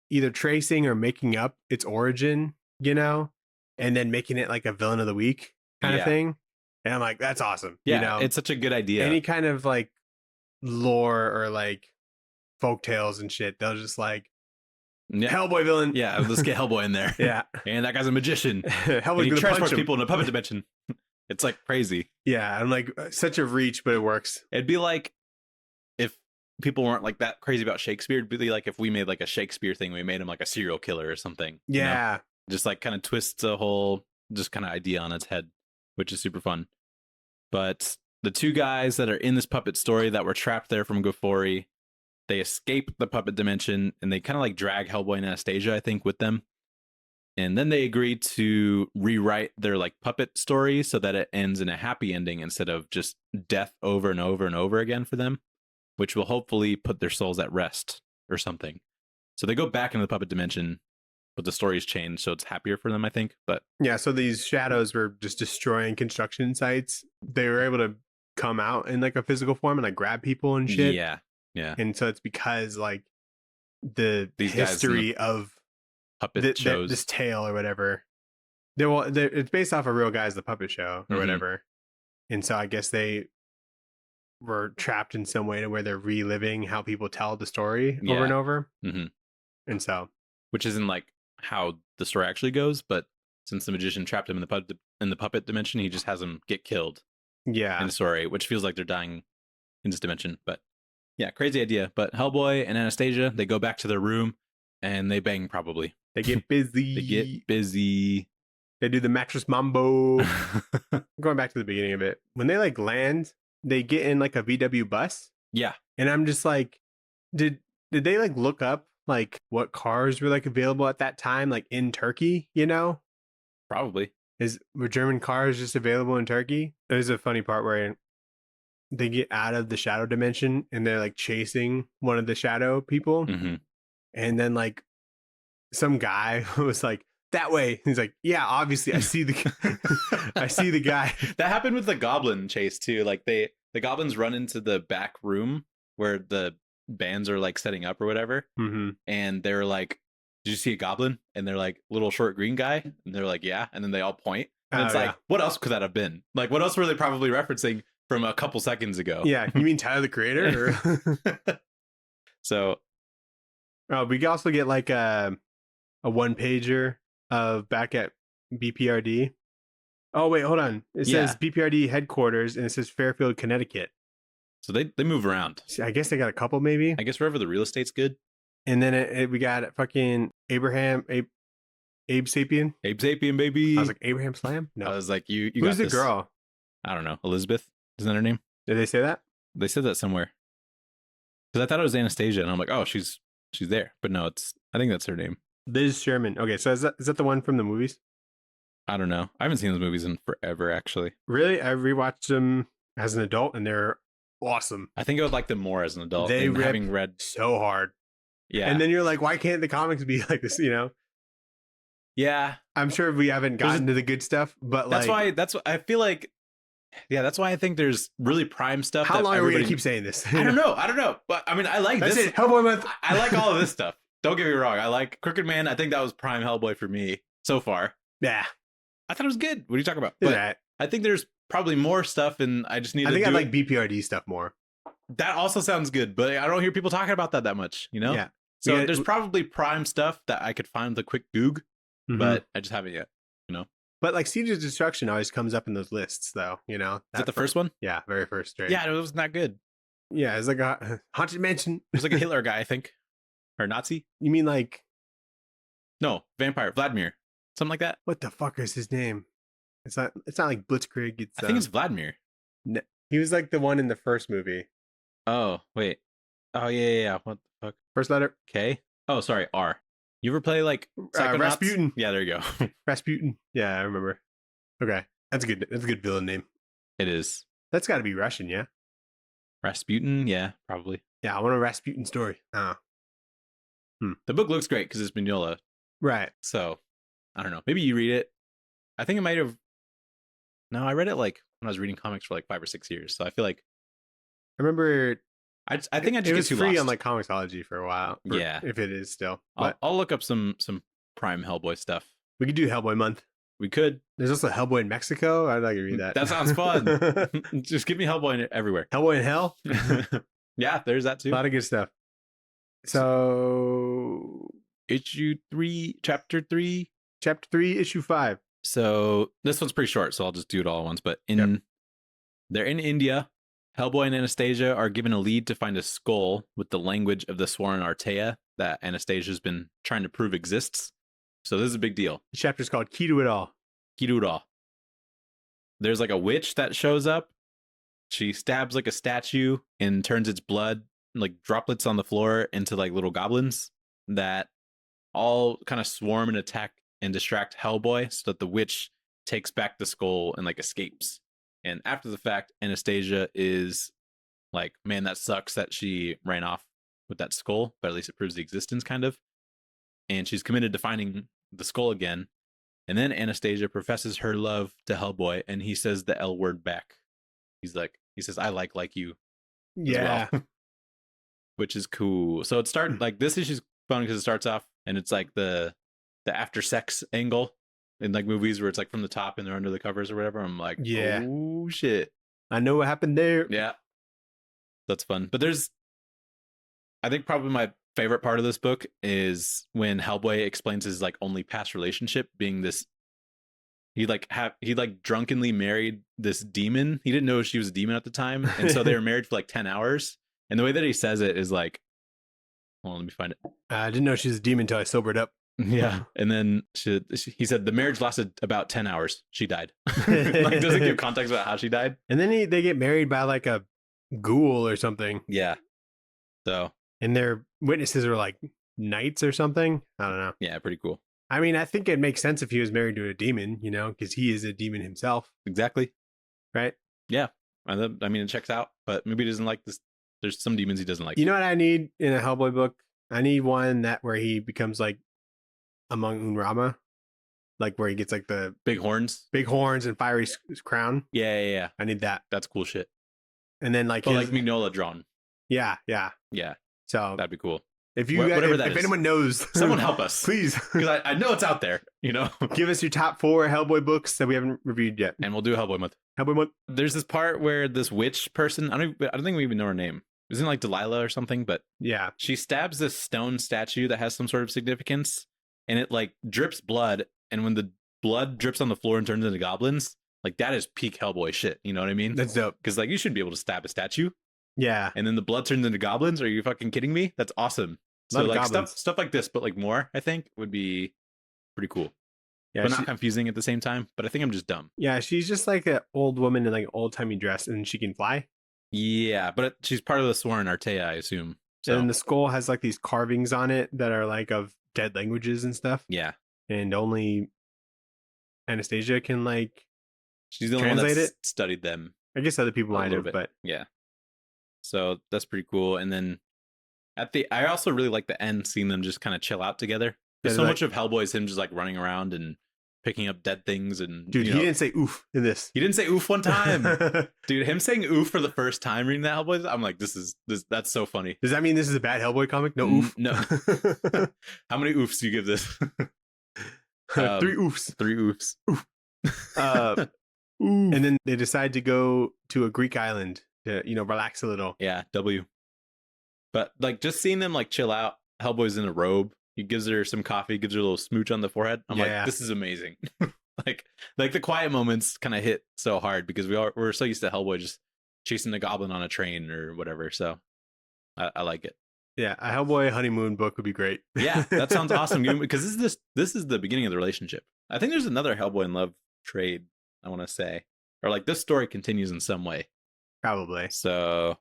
either tracing or making up its origin, you know, and then making it like a villain of the week kind of thing. And I'm like, that's awesome. Yeah, you know, it's such a good idea. any kind of like lore or like folk tales and shit, they'll just like Hellboy villain. Yeah, let's get Hellboy in there. Yeah. And that guy's a magician. Hellboy's He gonna transports punch him. people in a puppet dimension. It's like crazy. Yeah, I'm like such a reach, but it works. It'd be like if people weren't like that crazy about Shakespeare. It'd be like if we made like a Shakespeare thing, we made him like a serial killer or something. Yeah. You know? Just like kind of twists a whole just kind of idea on its head, which is super fun. But the two guys that are in this puppet story that were trapped there from Ghaffori, they escape the puppet dimension and they kind of like drag Hellboy and Anastasia, I think, with them. And then they agree to rewrite their like puppet story so that it ends in a happy ending instead of just death over and over and over again for them, which will hopefully put their souls at rest or something. So they go back into the puppet dimension, but the story's changed, so it's happier for them, I think. But yeah, so these shadows were just destroying construction sites. They were able to come out in like a physical form and like grab people and shit. yeah. And so it's because like the These guys in history of puppet shows. this tale or whatever. It's based off a real guy's the puppet show or whatever. And so I guess they were trapped in some way to where they're reliving how people tell the story over and over. And so, which isn't like how the story actually goes, but since the magician trapped him in the puppet dimension, he just has him get killed. Yeah. In the story, which feels like they're dying in this dimension. But yeah, crazy idea. But Hellboy and Anastasia, they go back to their room and they bang probably. They get busy. They do the mattress mambo. Going back to the beginning of it. When they like land, they get in like a VW bus. Yeah. And I'm just like, did they like look up like what cars were like available at that time, like in Turkey, you know? Probably. were German cars just available in Turkey? There's a funny part where they get out of the shadow dimension and they're like chasing one of the shadow people, and then like some guy was like, that way. He's like, yeah, obviously I see the I see the guy. That happened with the goblin chase too. Like the goblins run into the back room where the bands are like setting up or whatever, and they're like, did you see a goblin? And they're like, little short green guy, and they're like, yeah, and then they all point, and it's like, what else could that have been? Like, what else were they probably referencing from a couple seconds ago? Yeah, you mean Tyler the Creator? Or... So we can also get like a one pager of back at BPRD. Oh wait, hold on. It says BPRD headquarters, and it says Fairfield, Connecticut. So they move around. I guess they got a couple, maybe. I guess wherever the real estate's good. And then we got fucking Abe Sapien. Abe Sapien, baby. I was like, Abraham Slam? No. I was like, you Who's got the this. girl? I don't know. Elizabeth? Isn't that her name? Did they say that? They said that somewhere. Because I thought it was Anastasia, and I'm like, oh, she's there. But no, I think that's her name. Liz Sherman. Okay, so is that the one from the movies? I don't know. I haven't seen those movies in forever, actually. Really? I rewatched them as an adult, and they're awesome. I think I would like them more as an adult. They having read so hard. Yeah. And then you're like, why can't the comics be like this, you know? Yeah. I'm sure we haven't gotten to the good stuff, but that's why I feel like, yeah, that's why I think there's really prime stuff. How long are we going to keep saying this? I don't know. But I mean, I like that's this. It. Hellboy month. I like all of this stuff. Don't get me wrong. I like Crooked Man. I think that was prime Hellboy for me so far. Yeah. I thought it was good. What are you talking about? But right. I think there's probably more stuff, and I just need to I like BPRD stuff more. That also sounds good, but I don't hear people talking about that much, you know? Yeah. So there's probably prime stuff that I could find with a quick Goog, but I just haven't yet, you know? But like Siege of Destruction always comes up in those lists, though, you know? Is that the first one? Yeah, very first trade. Yeah, it wasn't that good. Yeah, it's like a Haunted Mansion. It was like a Hitler guy, I think. Or Nazi? You mean like... No, vampire. Vladimir. Something like that. What the fuck is his name? It's not like Blitzkrieg. I think it's Vladimir. No, he was like the one in the first movie. Oh, wait. Oh, yeah. What the fuck? First letter? K? Oh, sorry, R. You ever play like Rasputin? Yeah, there you go. Rasputin. Yeah, I remember. Okay. That's a good villain name. It is. That's got to be Russian, yeah? Rasputin? Yeah, probably. Yeah, I want a Rasputin story. The book looks great because it's Mignola. Right. So, I don't know. Maybe you read it. I think it might have... No, I read it like when I was reading comics for like 5 or 6 years. So I feel like... I remember... I think I just it was get too free lost on like Comixology for a while. Yeah. If it is still. But I'll look up some prime Hellboy stuff. We could do Hellboy month. We could. There's also Hellboy in Mexico. I'd like to read that. That sounds fun. Just give me Hellboy everywhere. Hellboy in Hell? Yeah, there's that too. A lot of good stuff. So... Issue 3, Chapter 3. Chapter 3, Issue 5. So this one's pretty short, so I'll just do it all at once. But they're in India. Hellboy and Anastasia are given a lead to find a skull with the language of the sworn Artea that Anastasia's been trying to prove exists. So this is a big deal. The chapter's called Key to It All. Key to It All. There's like a witch that shows up. She stabs like a statue and turns its blood, like droplets on the floor, into like little goblins that all kind of swarm and attack and distract Hellboy so that the witch takes back the skull and like escapes. And after the fact, Anastasia is like, man, that sucks that she ran off with that skull, but at least it proves the existence kind of. And she's committed to finding the skull again. And then Anastasia professes her love to Hellboy, and he says the L word back. He says, I like you. Yeah. Well, which is cool. So it starts like this issue's fun because it starts off and it's like the after sex angle in like movies where it's like from the top and they're under the covers or whatever. I'm like, yeah. Oh shit. I know what happened there. Yeah. That's fun. But I think probably my favorite part of this book is when Hellboy explains his like only past relationship being this. He drunkenly married this demon. He didn't know she was a demon at the time. And so they were married for like 10 hours. And the way that he says it is like, hold on, let me find it. I didn't know she was a demon until I sobered up. Yeah. And then he said the marriage lasted about 10 hours. She died. Like, doesn't give context about how she died. And then they get married by like a ghoul or something. Yeah. So. And their witnesses are like knights or something. I don't know. Yeah, pretty cool. I mean, I think it makes sense if he was married to a demon, you know, because he is a demon himself, Exactly. right? Yeah. I mean, it checks out, but maybe he doesn't like this. There's some demons he doesn't like. You know what I need in a Hellboy book? I need one that where he becomes like among Unrama, like where he gets like the Big horns. and fiery crown. Yeah. I need that. That's cool shit. And then like But his, like Mignola drawn. yeah. Yeah. So That'd be cool. if you Whatever if, that if is. anyone knows, Someone help us. please. Because I know it's out there, you know? Give us your top 4 Hellboy books that we haven't reviewed yet. And we'll do a Hellboy month. Hellboy month. There's this part where this witch person, I don't think we even know her name. Isn't it like Delilah or something? But Yeah. she stabs this stone statue that has some sort of significance, and it like drips blood. And when the blood drips on the floor and turns into goblins, like that is peak Hellboy shit. You know what I mean? That's dope. Because like you should be able to stab a statue, Yeah. and then the blood turns into goblins. Are you fucking kidding me? That's awesome. So Lot of like goblins. stuff like this, but like more, I think would be pretty cool. Yeah. But not confusing at the same time. But I think I'm just dumb. Yeah, she's just like an old woman in like an old timey dress, and she can fly. Yeah, but she's part of the Sworn Artea, I assume. So And the skull has like these carvings on it that are like of dead languages and stuff. yeah, And only Anastasia can like. she's the only one Translate that's it? studied them I guess other people a might little have, bit. but Yeah. So that's pretty cool. And then I also really like the end, seeing them just kind of chill out together. There's so like- much of Hellboy is him just like running around and picking up dead things. And dude, you he know, didn't say oof in this. he didn't say oof one time. Dude, him saying oof for the first time reading that Hellboy, I'm like, that's so funny. Does that mean this is a bad Hellboy comic? No oof. No. How many oofs do you give this? 3 oofs. 3 oofs. And then they decide to go to a Greek island to, you know, relax a little. Yeah, W. But like just seeing them like chill out, Hellboy's in a robe. He gives her some coffee, gives her a little smooch on the forehead. I'm Yeah. like, this is amazing. like the quiet moments kind of hit so hard because we're so used to Hellboy just chasing the goblin on a train or whatever. So I like it. Yeah, a Hellboy honeymoon book would be great. Yeah, that sounds awesome. Because this is the beginning of the relationship. I think there's another Hellboy and Love trade, I want to say. Or like this story continues in some way. Probably. So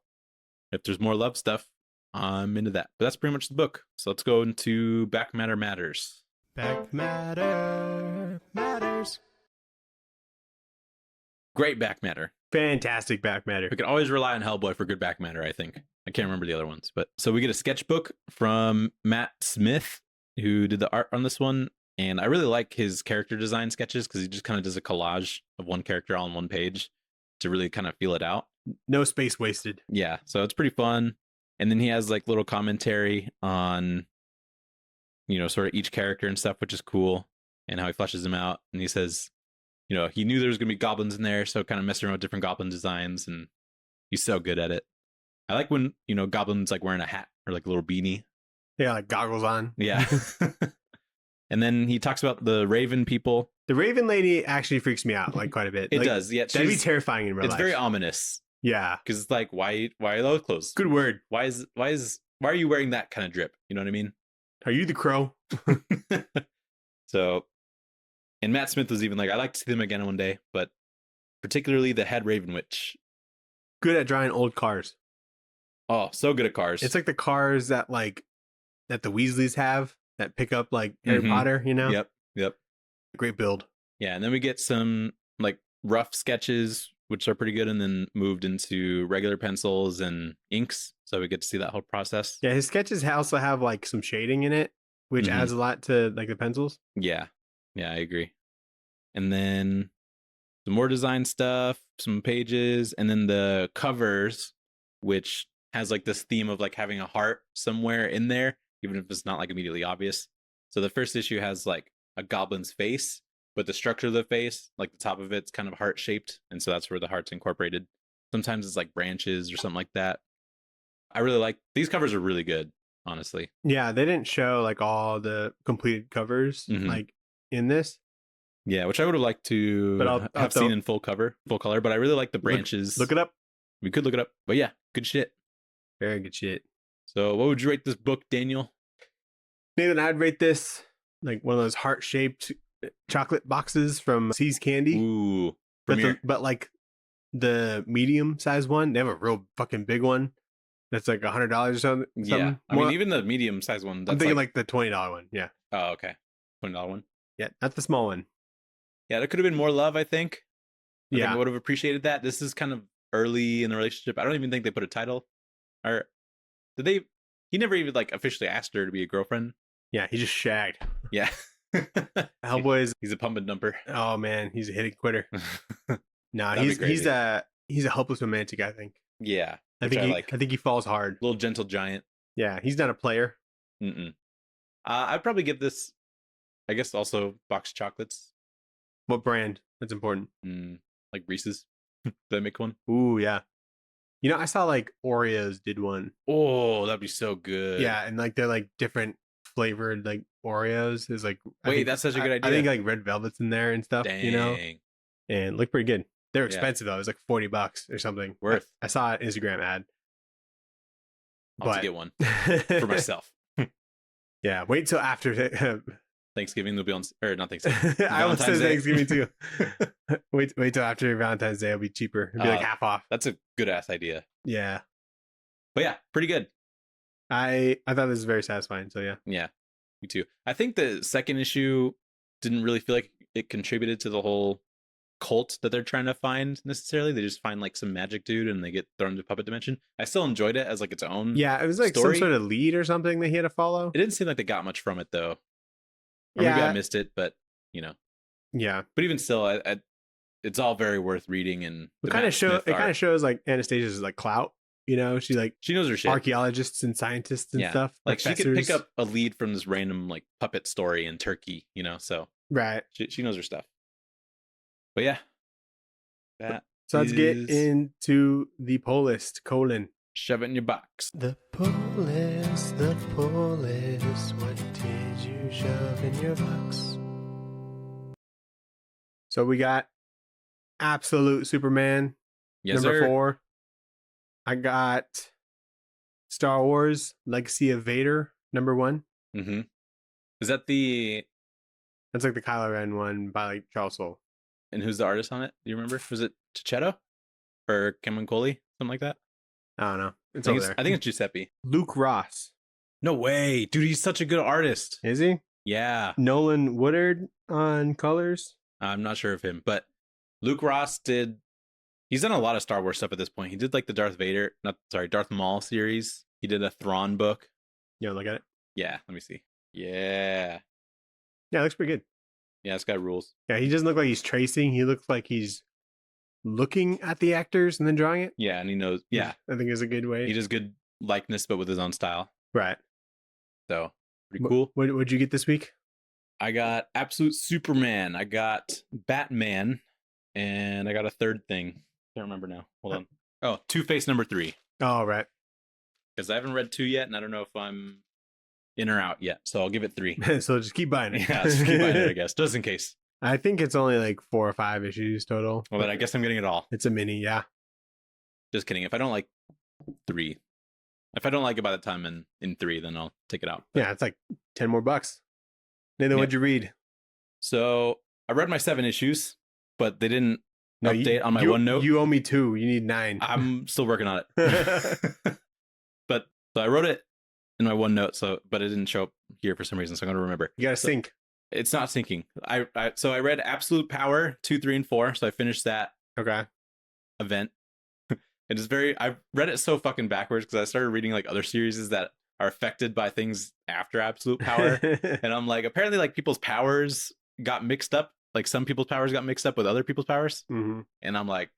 if there's more love stuff, I'm into that. But that's pretty much the book. So let's go into Back Matter Matters. Back matter matters. Great back matter. Fantastic back matter. We can always rely on Hellboy for good back matter, I think. I can't remember the other ones. But so we get a sketchbook from Matt Smith, who did the art on this one. And I really like his character design sketches because he just kind of does a collage of one character on one page to really kind of feel it out. No space wasted. Yeah, so it's pretty fun. And then he has like little commentary on, you know, sort of each character and stuff, which is cool, and how he fleshes them out. And he says, you know, he knew there was going to be goblins in there, so kind of messing around with different goblin designs, and he's so good at it. I like when, you know, goblins like wearing a hat or like a little beanie. Yeah, like goggles on. Yeah. And then he talks about the Raven people. The Raven lady actually freaks me out like quite a bit. It Like, does. Yeah. That'd be terrifying in real It's life. very ominous Yeah. because it's like, why are those clothes? Good word. Why are you wearing that kind of drip? You know what I mean? Are you the crow? So, and Matt Smith was even like, I'd like to see them again one day, but particularly the head Raven Witch. Good at drawing old cars. Oh, so good at cars. It's like the cars that the Weasleys have that pick up like Harry Mhm. Potter, you know? Yep. Great build. Yeah, and then we get some like rough sketches, which are pretty good, and then moved into regular pencils and inks. So we get to see that whole process. Yeah, his sketches also have like some shading in it, which Mhm. adds a lot to like the pencils. Yeah, I agree. And then some more design stuff, some pages, and then the covers, which has like this theme of like having a heart somewhere in there, even if it's not like immediately obvious. So the first issue has like a goblin's face, but the structure of the face, like the top of it's kind of heart shaped, and so that's where the heart's incorporated. Sometimes it's like branches or something like that. I really like these covers are really good, honestly. Yeah, they didn't show like all the completed covers Mhm. like in this. Yeah, which I would have liked to But I'll have seen in full color, but I really like the branches. Look it up. We could look it up, but yeah, good shit. Very good shit. So, what would you rate this book, Daniel? Nathan, I'd rate this like one of those heart-shaped chocolate boxes from See's Candy. Ooh, But, Premiere. but like the medium-sized one, they have a real fucking big one that's like $100 or something. Yeah, I More- mean, even the medium-sized one. That's I'm thinking like the $20 one. Yeah. oh, okay. $20 one. Yeah, not the small one. Yeah, there could have been more love, I think. I think Yeah. I would have appreciated that. This is kind of early in the relationship. I don't even think they put a title. Or did they? He never even like officially asked her to be a girlfriend. Yeah, he just shagged. Yeah. Hellboy is, He's a pump and dumper. oh man, he's a hitting quitter. No, That'd be he's crazy. he's a hopeless romantic, I think. Yeah. I Which think he falls hard. Little gentle giant. Yeah, he's not a player. Mm-mm. I'd probably give this, I guess, also box chocolates. What brand? That's important. Like Reese's. Did I make one? Ooh, yeah. You know, I saw like Oreos did one. Oh, that'd be so good. Yeah, and like they're like different flavored like Oreos. Is like Wait, that's such a good idea. I think like red velvet's in there and stuff. Dang. You know, and look pretty good. They're Yeah. expensive though. It was like $40 or something. Worth. I saw an Instagram ad. I'll have to get one for myself. Yeah, wait till after. Thanksgiving will be on, or not Thanksgiving. I almost said Valentine's Day. Thanksgiving too. wait till after Valentine's Day. It'll be cheaper. It'll be like half off. That's a good ass idea. Yeah, But yeah, pretty good. I thought this was very satisfying. So yeah. Yeah, me too. I think the second issue didn't really feel like it contributed to the whole cult that they're trying to find necessarily. They just find like some magic dude and they get thrown into puppet dimension. I still enjoyed it as like its own. Yeah, it was like story. some sort of lead or something that he had to follow. It didn't seem like they got much from it though. Or maybe I missed it, but you know. Yeah. But even still, it's all very worth reading. And It kind of shows like Anastasia's like clout. You know, she knows her shit. Archaeologists and scientists and stuff. Like she could pick up a lead from this random like puppet story in Turkey. You know, so right. She knows her stuff. But yeah, So let's get into the pull list. Shove it in your box. The pull list. What did you shove in your box? So we got Absolute Superman, Yes, number sir. 4. I got Star Wars Legacy of Vader, number 1. Mm-hmm. Is that the? That's like the Kylo Ren one by like Charles Soule. And who's the artist on it? Do you remember? Was it Chichetto or Camuncoli? Something like that. I don't know. I It's think over there. I think it's Giuseppe. Luke Ross. No way, dude! He's such a good artist. Is he? Yeah. Nolan Woodard on colors. I'm not sure of him, but Luke Ross he's done a lot of Star Wars stuff at this point. He did like the Darth Maul series. He did a Thrawn book. You know, look at it. Yeah, let me see. Yeah. Yeah, it looks pretty good. Yeah, this guy rules. Yeah, he doesn't look like he's tracing. He looks like he's looking at the actors and then drawing it. Yeah, and he knows. Yeah. I think is a good way. He does good likeness, but with his own style. Right. So, pretty cool. What'd you get this week? I got Absolute Superman. I got Batman. And I got a third thing. Can't remember now. Hold on. Oh, Two-Face number 3. Oh, right. Because I haven't read 2 yet, and I don't know if I'm in or out yet. So I'll give it 3. So just keep buying it. Yeah, just keep buying it, I guess. Just in case. I think it's only like 4 or 5 issues total. Well, then I guess I'm getting it all. It's a mini, yeah. Just kidding. If I don't like 3, if I don't like it by the time in 3, then I'll take it out. Yeah, it's like 10 more bucks. Nathan, what'd you read? So I read my 7 issues, but they didn't update on my OneNote. You owe me 2. You need 9. I'm still working on it. But so I wrote it in my OneNote, but it didn't show up here for some reason, so I'm gonna remember. You gotta sync. It's not syncing. So I read Absolute Power 2, 3, and 4. So I finished that event. It is I read it so fucking backwards because I started reading like other series that are affected by things after Absolute Power. And I'm like, apparently like people's powers got mixed up. Like some people's powers got mixed up with other people's powers. Mm-hmm. And I'm like,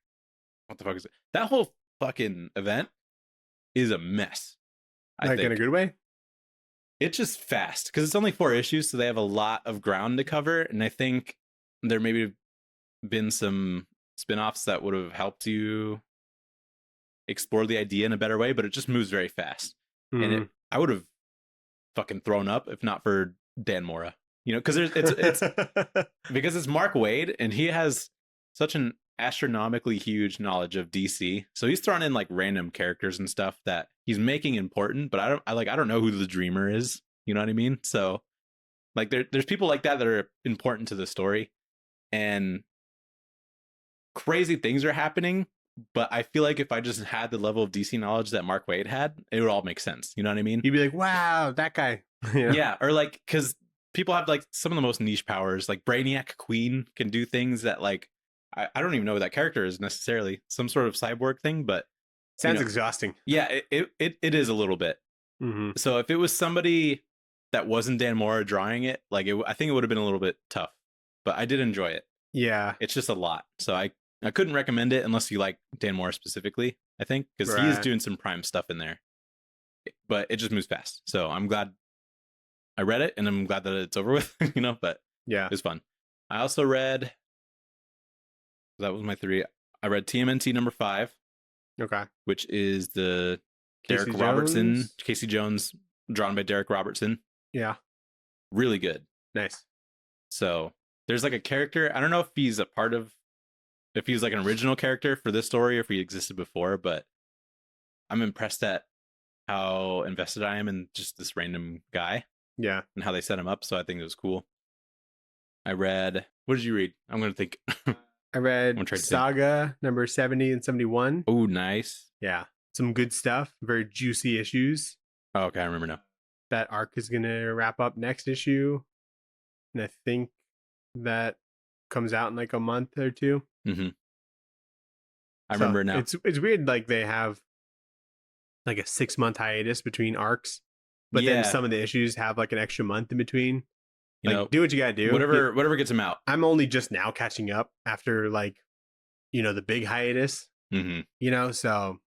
what the fuck is it? That whole fucking event is a mess. Like in a good way? It's just fast because it's only 4 issues. So they have a lot of ground to cover. And I think there maybe been some spinoffs that would have helped you explore the idea in a better way, but it just moves very fast. Mm-hmm. And I would have fucking thrown up if not for Dan Mora, you know, because it's because it's Mark Waid and he has such an astronomically huge knowledge of DC. So he's throwing in like random characters and stuff that he's making important, but I don't know who the Dreamer is. You know what I mean? So like there's people like that are important to the story, and crazy things are happening. But I feel like if I just had the level of DC knowledge that Mark Waid had, it would all make sense. You know what I mean? You'd be like, wow, that guy. You know? Yeah. Or like, because people have like some of the most niche powers. Like Brainiac Queen can do things that like I don't even know what that character is necessarily. Some sort of cyborg thing, but Sounds know, exhausting. yeah, it is a little bit. Mm-hmm. So if it was somebody that wasn't Dan Mora drawing it, like I think it would have been a little bit tough. But I did enjoy it. Yeah, It's just a lot. So I couldn't recommend it unless you like Dan Mora specifically, I think, because he is Right. doing some prime stuff in there. But it just moves fast. So I'm glad I read it, and I'm glad that it's over with, you know, but yeah. it was fun. I also read, that was my 3. I read TMNT number 5, Okay. which is the Casey Derek Robertson, Jones? Casey Jones, drawn by Derek Robertson. Yeah. Really good. Nice. So there's like a character. I don't know if he's a part of, if he's like an original character for this story or if he existed before, but I'm impressed at how invested I am in just this random guy Yeah. and how they set him up. So I think it was cool. I read, what did you read? I'm going to think. I read I'm trying to think. Saga number 70 and 71. Oh, nice. Yeah. Some good stuff. Very juicy issues. Oh, okay. I remember now. That arc is going to wrap up next issue. And I think that comes out in like a month or two. Mm-hmm. I remember now. It's weird. Like they have like a 6-month hiatus between arcs, but then some of the issues have like an extra month in between. You like, know, do what you gotta do. Whatever gets him out. I'm only just now catching up after like, the big hiatus. Mm-hmm. So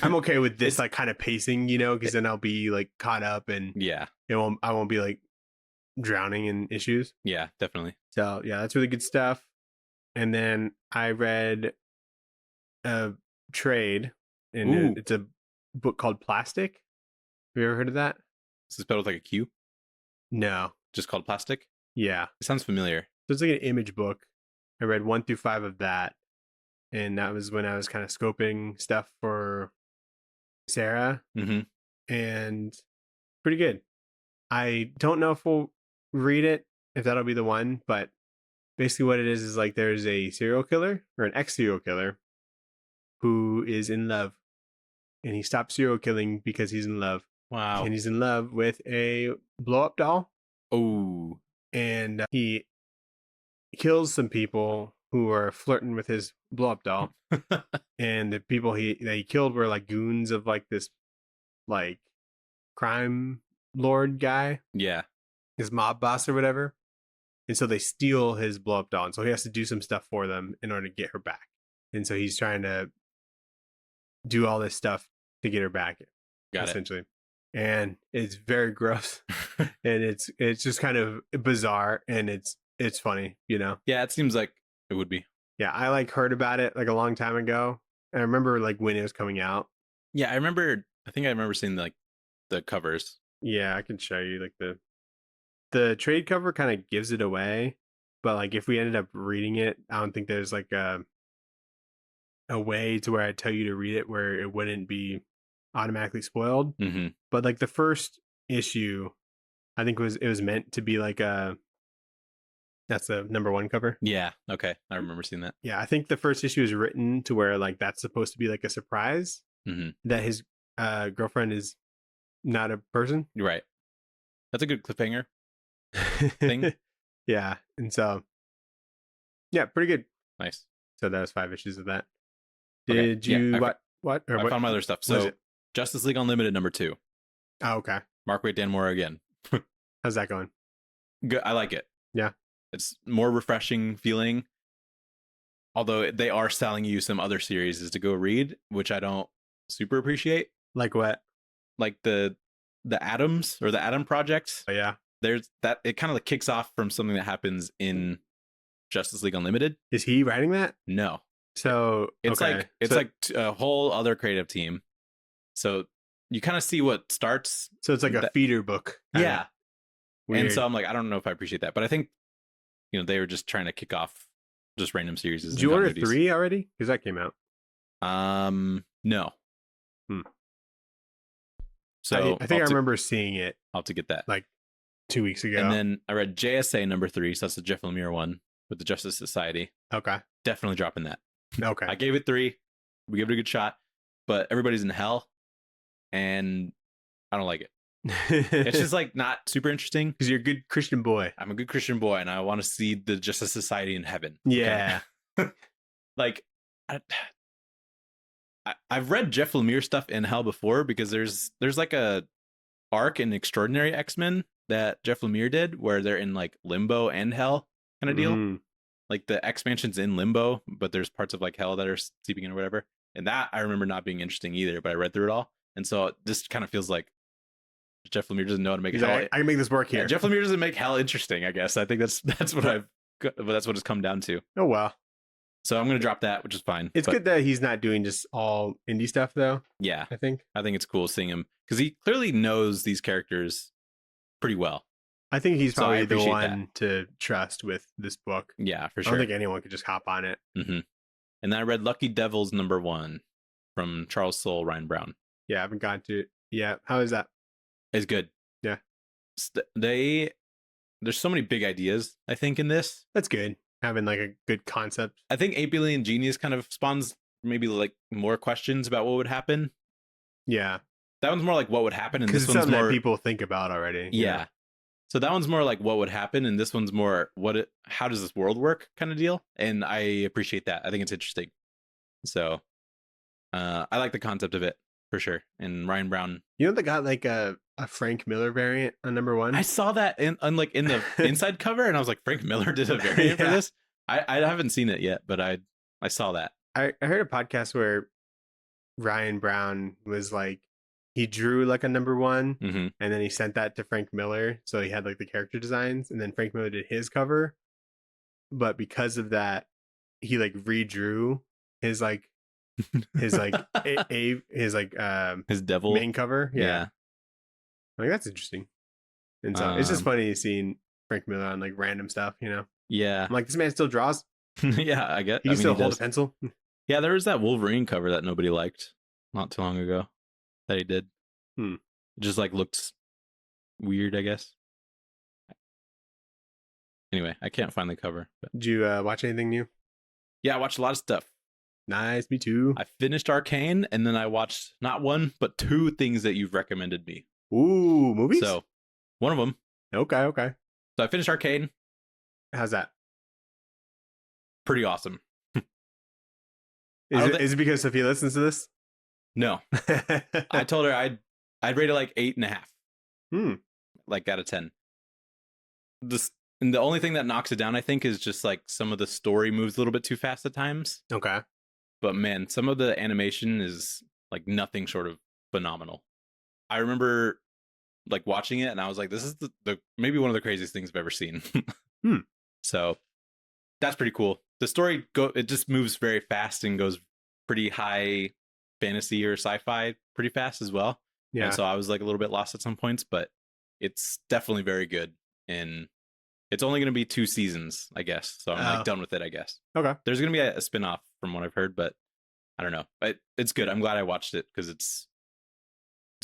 I'm okay with this like kind of pacing, because then I'll be like caught up and yeah, I won't be like drowning in issues. Yeah, definitely. So yeah, that's really good stuff. And then I read a trade, and it's a book called Plastic. Have you ever heard of that? Is it spelled with like a Q? No. Just called Plastic? Yeah. It sounds familiar. So it's like an image book. I read 1 through 5 of that. And that was when I was kind of scoping stuff for Sarah. Mm-hmm. And pretty good. I don't know if we'll read it, if that'll be the one, but basically what it is like there's a serial killer or an ex-serial killer who is in love. And he stopped serial killing because he's in love. Wow. And he's in love with a blow-up doll. Oh. And he kills some people who are flirting with his blow-up doll. And the people that he killed were like goons of like this like crime lord guy. Yeah. His mob boss or whatever. And so they steal his blow-up doll. And so he has to do some stuff for them in order to get her back. And so he's trying to do all this stuff to get her back. Got essentially. And it's very gross. And it's just kind of bizarre, and it's funny, Yeah, it seems like it would be. Yeah, I like heard about it like a long time ago. I remember like when it was coming out. Yeah, I think I remember seeing like the covers. Yeah, I can show you like the trade cover kind of gives it away, but like if we ended up reading it, I don't think there's like a way to where I tell you to read it where it wouldn't be automatically spoiled. Mm-hmm. But like the first issue, I think it was meant to be like that's the number 1 cover. Yeah. Okay. I remember seeing that. Yeah. I think the first issue is written to where like that's supposed to be like a surprise that his girlfriend is not a person. Right. That's a good cliffhanger thing. Yeah. And so, yeah, pretty good. Nice. So that was 5 issues of that. Okay. Did you what? I found my other stuff. So Justice League Unlimited number 2. Oh, okay. Mark Waid, Dan Mora again. How's that going? Good. I like it. Yeah. It's more refreshing feeling. Although they are selling you some other series to go read, which I don't super appreciate. Like what? Like the Atoms or the Atom Project. Oh, yeah. There's that. It kind of like kicks off from something that happens in Justice League Unlimited. Is he writing that? No. So it's okay. like a whole other creative team. So you kind of see what starts. So it's like a feeder book. Yeah. Weird. And so I'm like, I don't know if I appreciate that, but I think they were just trying to kick off just random series. Did you order 3 already? Because that came out. No. So I think I remember seeing it. I'll have to get that like 2 weeks ago. And then I read JSA number 3, so that's the Jeff Lemire one with the Justice Society. Okay. Definitely dropping that. Okay. I gave it 3. We gave it a good shot, but everybody's in hell, and I don't like it. It's just like not super interesting. Because you're a good Christian boy. I'm a good Christian boy, and I want to see the Justice Society in heaven. Yeah. Okay? Like, I've read Jeff Lemire stuff in Hell before because there's like a arc in Extraordinary X-Men that Jeff Lemire did where they're in like limbo and hell kind of deal. Mm. Like the X-Mansion's in limbo, but there's parts of like hell that are seeping in or whatever. And that I remember not being interesting either, but I read through it all. And so this kind of feels like Jeff Lemire doesn't know how to make He's hell. like, I can make this work here. Yeah, Jeff Lemire doesn't make hell interesting, I guess. I think that's what that's what it's come down to. Oh, well. So I'm going to drop that, which is fine. It's good that he's not doing just all indie stuff, though. Yeah. I think it's cool seeing him because he clearly knows these characters pretty well. I think he's So I probably the appreciate one to trust with this book. Yeah, for I sure. don't think anyone could just hop on it. Mm-hmm. And then I read Lucky Devils #1 from Charles Soule, Ryan Brown. Yeah, I haven't gotten to it yet. How is that? It's good. Yeah. There's so many big ideas, I think, in this. That's good. Having like a good concept. I think 8 Billion Genius kind of spawns maybe like more questions about what would happen. Yeah. That one's more like what would happen, and Because this it's one's something more that people think about already. yeah. So that one's more like what would happen, and this one's more how does this world work kind of deal. And I appreciate that. I think it's interesting. So I like the concept of it for sure. And Ryan Brown. You know, they got like a Frank Miller variant on #1. I saw that in the inside cover, and I was like, Frank Miller did a variant for this. I haven't seen it yet, but I saw that. I heard a podcast where Ryan Brown was like, he drew like a #1, Mm-hmm. and then he sent that to Frank Miller, so he had like the character designs, and then Frank Miller did his cover. But because of that, he like redrew his his devil main cover. Yeah. Like, that's interesting. And so it's just funny seeing Frank Miller on like random stuff, you know. Yeah. I'm like, this man still draws. Yeah, I get. He can still hold a pencil. Yeah, there was that Wolverine cover that nobody liked not too long ago that he did. It just like looked weird, I guess. Anyway, I can't find the cover. But... Did you watch anything new? Yeah, I watched a lot of stuff. Nice, me too. I finished Arcane, and then I watched not one, but 2 things that you've recommended me. Ooh, movies? So, one of them. Okay. So I finished Arcane. How's that? Pretty awesome. Is it because Sophia listens to this? No. I told her I'd rate it like 8.5. Like out of 10. And the only thing that knocks it down, I think, is just like some of the story moves a little bit too fast at times. Okay. But man, some of the animation is like nothing short of phenomenal. I remember like watching it, and I was like, this is the maybe one of the craziest things I've ever seen. So that's pretty cool. The story it just moves very fast and goes pretty high fantasy or sci-fi pretty fast as well. Yeah. And so I was like a little bit lost at some points, but it's definitely very good. And it's only going to be 2 seasons, I guess. So I'm like done with it, I guess. Okay. There's going to be a spin-off from what I've heard, but I don't know. It's good. I'm glad I watched it because it's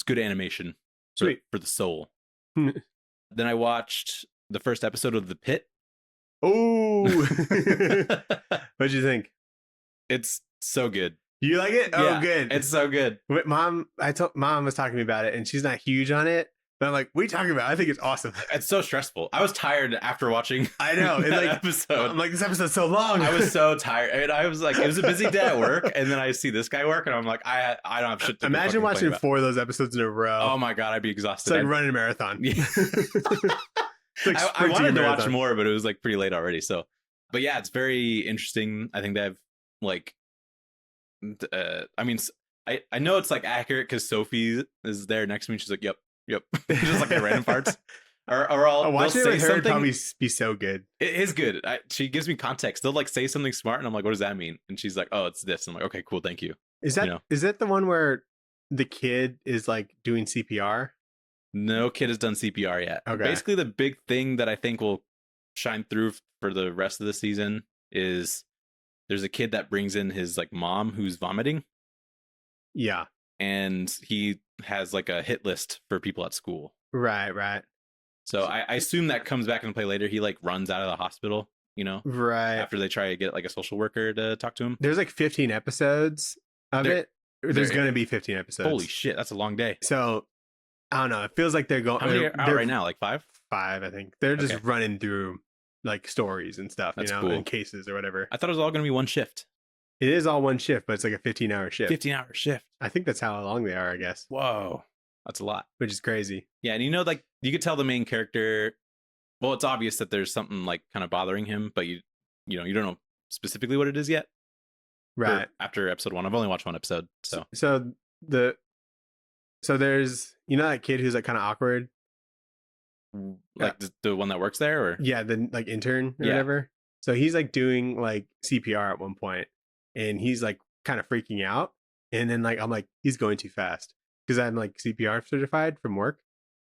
good animation for the soul. Then I watched the first episode of The Pit. Oh, what'd you think? It's so good. You like it? Yeah, oh, good. It's so good. Mom was talking to me about it, and she's not huge on it. But I'm like, what are you talking about? I think it's awesome. It's so stressful. I was tired after watching. I know. It's like episode. I'm like, this episode's so long. I was so tired. And I was like, it was a busy day at work, and then I see this guy work, and I'm like, I don't have shit to imagine watching 4 of those episodes in a row. Oh my god, I'd be exhausted. It's like running a marathon. Yeah. Like I wanted to watch more, but it was like pretty late already. So, but yeah, it's very interesting. I think they have like, I mean, I know it's like accurate because Sophie is there next to me. She's like, yep. Just like the random parts. Or I'll watching it with her would probably be so good. It is good. She gives me context. They'll like say something smart, and I'm like, what does that mean? And she's like, oh, it's this. I'm like, okay, cool, thank you. Is that the one where the kid is like doing CPR? No kid has done CPR yet. Okay. Basically, the big thing that I think will shine through for the rest of the season is there's a kid that brings in his like mom who's vomiting. Yeah. And he has like a hit list for people at school. Right. So I assume that comes back into play later. He like runs out of the hospital, right after they try to get like a social worker to talk to him. There's like 15 episodes of it. There's going to be 15 episodes. Holy shit, that's a long day. So I don't know. It feels like they're going. How many are out they're right now? Like 5? 5, I think. They're just Okay. running through like stories and stuff, That's you know, cool. and cases or whatever. I thought it was all going to be one shift. It is all one shift, but it's like a 15-hour shift. 15-hour shift. I think that's how long they are, I guess, Whoa. That's a lot. which is crazy. Yeah, and you know, like you could tell the main character. Well, it's obvious that there's something like kind of bothering him, but you know, you don't know specifically what it is yet. Right. After episode 1, I've only watched 1 episode, so So there's, you know, that kid who's like kind of awkward. like the one that works there, or Yeah, the like intern or Yeah. whatever. So he's like doing like CPR at one point, and he's like kind of freaking out. And then like I'm like, he's going too fast because I'm like CPR certified from work.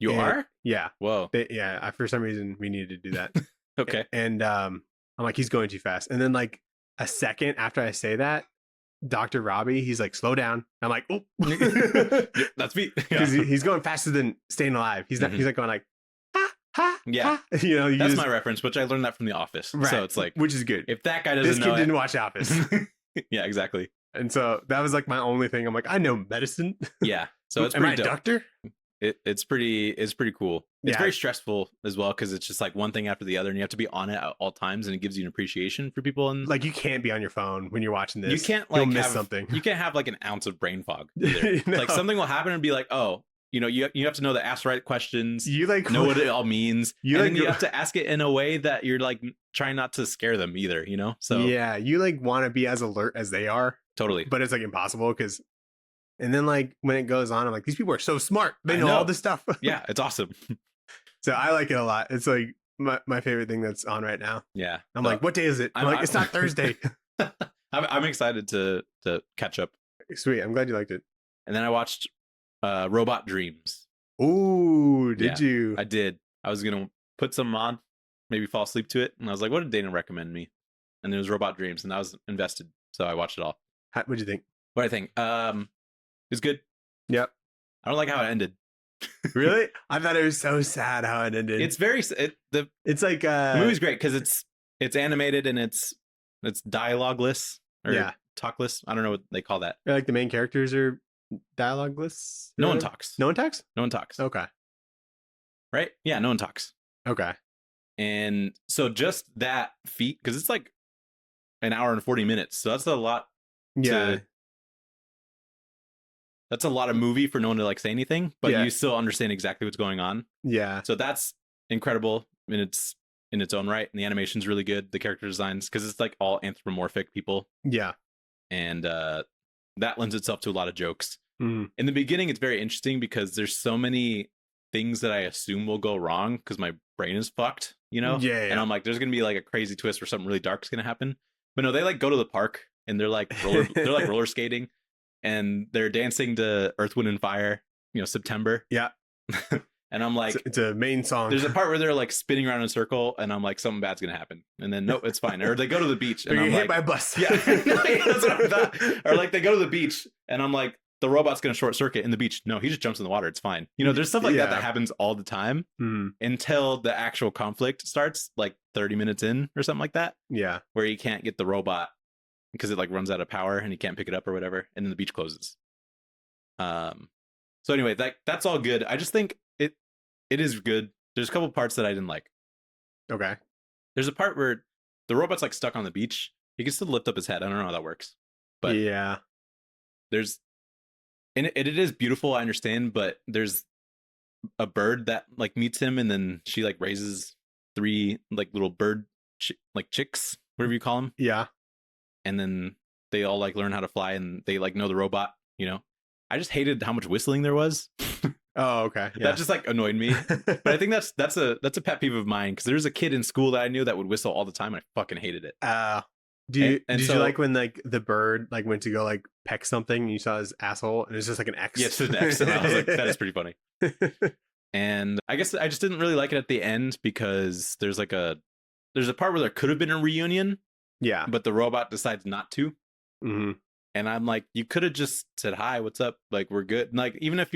you And- are? Yeah, Whoa. for some reason we needed to do that. Okay. And I'm like, he's going too fast. And then like a second after I say that, Dr. Robbie, he's like, slow down. I'm like, oh, Yeah, that's me. because he's going faster than staying alive. He's not. Mhm. He's like going like, ha ha. Yeah. ha. You know, That's my reference, which I learned that from The Office. right. So it's like, which is good. if that guy This doesn't kid know didn't it, watch Office, yeah, exactly. and so that was like my only thing. I'm like, I know medicine. Yeah. So it's Am I a pretty dope. doctor? It's pretty cool. It's Yeah. very stressful as well because it's just like one thing after the other, and you have to be on it at all times, and it gives you an appreciation for people. And Like you can't be on your phone when you're watching this. you can't You'll like miss have something. You can't have like an ounce of brain fog either. No. Like something will happen and be like, oh, you know, you have to know to ask the right questions, You like know what it all means, You and like then you have to ask it in a way that you're like trying not to scare them either. You know, so yeah, you like want to be as alert as they are, totally. but it's like impossible because. And then like when it goes on, I'm like, these people are so smart. They I know all know. this stuff. Yeah, it's awesome. So I like it a lot. It's like my favorite thing that's on right now. Yeah, I'm like, what day is it? I'm like, it's not Thursday. I'm excited to catch up. Sweet. I'm glad you liked it. And then I watched Robot Dreams. Ooh, did Yeah, you? I did. I was gonna put some on, maybe fall asleep to it, and I was like, "What did Dana recommend me?" And it was Robot Dreams, and I was invested, so I watched it all. What'd you think? What I think? It's good. Yep. I don't like how it ended. Really? I thought it was so sad how it ended. It's very the It's like the movie's great because it's animated and it's dialogueless or Yeah. talkless. I don't know what they call that. like the main characters are dialogueless. No one whatever? talks. No one talks. No one talks. Okay. Right? Yeah, no one talks. Okay. And so just that feat, because it's like an hour and 40 minutes, so that's a lot. Yeah. That's a lot of movie for no one to like say anything, but Yeah. you still understand exactly what's going on. Yeah. So that's incredible in its own right, and the animation's really good. The character designs, because it's like all anthropomorphic people, Yeah. and that lends itself to a lot of jokes. Mhm. In the beginning, it's very interesting because there's so many things that I assume will go wrong because my brain is fucked, you know? Yeah, yeah. And I'm like, there's gonna be like a crazy twist where something really dark's gonna happen. But no, they like go to the park and they're like roller skating and they're dancing to Earth, Wind, and Fire, you know, September. Yeah. And I'm like, It's a main song. there's a part where they're like spinning around in a circle, and I'm like, something bad's gonna happen. And then nope, it's fine. Or they go to the beach, Or and you I'm hit like, by a bus. yeah, that's what I thought. Or like they go to the beach, and I'm like, the robot's gonna short circuit in the beach. No, he just jumps in the water. It's fine. You know, there's stuff like that Yeah. that happens all the time Mhm. until the actual conflict starts, like 30 minutes in or something like that, Yeah. where he can't get the robot because it like runs out of power and he can't pick it up or whatever, and then the beach closes. So anyway, that's all good. I just think it is good. There's a couple parts that I didn't like. Okay. There's a part where the robot's like stuck on the beach. He can still lift up his head. I don't know how that works, but yeah. there's and it is beautiful. I understand, but there's a bird that like meets him, and then she like raises 3 like little bird like chicks, whatever you call them, Yeah. and then they all like learn how to fly, and they like know the robot. You know, I just hated how much whistling there was. Oh, okay. Yeah. That just like annoyed me. But I think that's a pet peeve of mine, because there's a kid in school that I knew that would whistle all the time, and I fucking hated it. Did and you so- like when like the bird like went to go like peck something and you saw his asshole and it was just like an X? Yeah, it's an X, and I was like, that is pretty funny. And I guess I just didn't really like it at the end because there's a part where there could have been a reunion, Yeah. but the robot decides not to. Hmm. And I'm like, you could have just said, hi, what's up? Like, we're good. Like, even if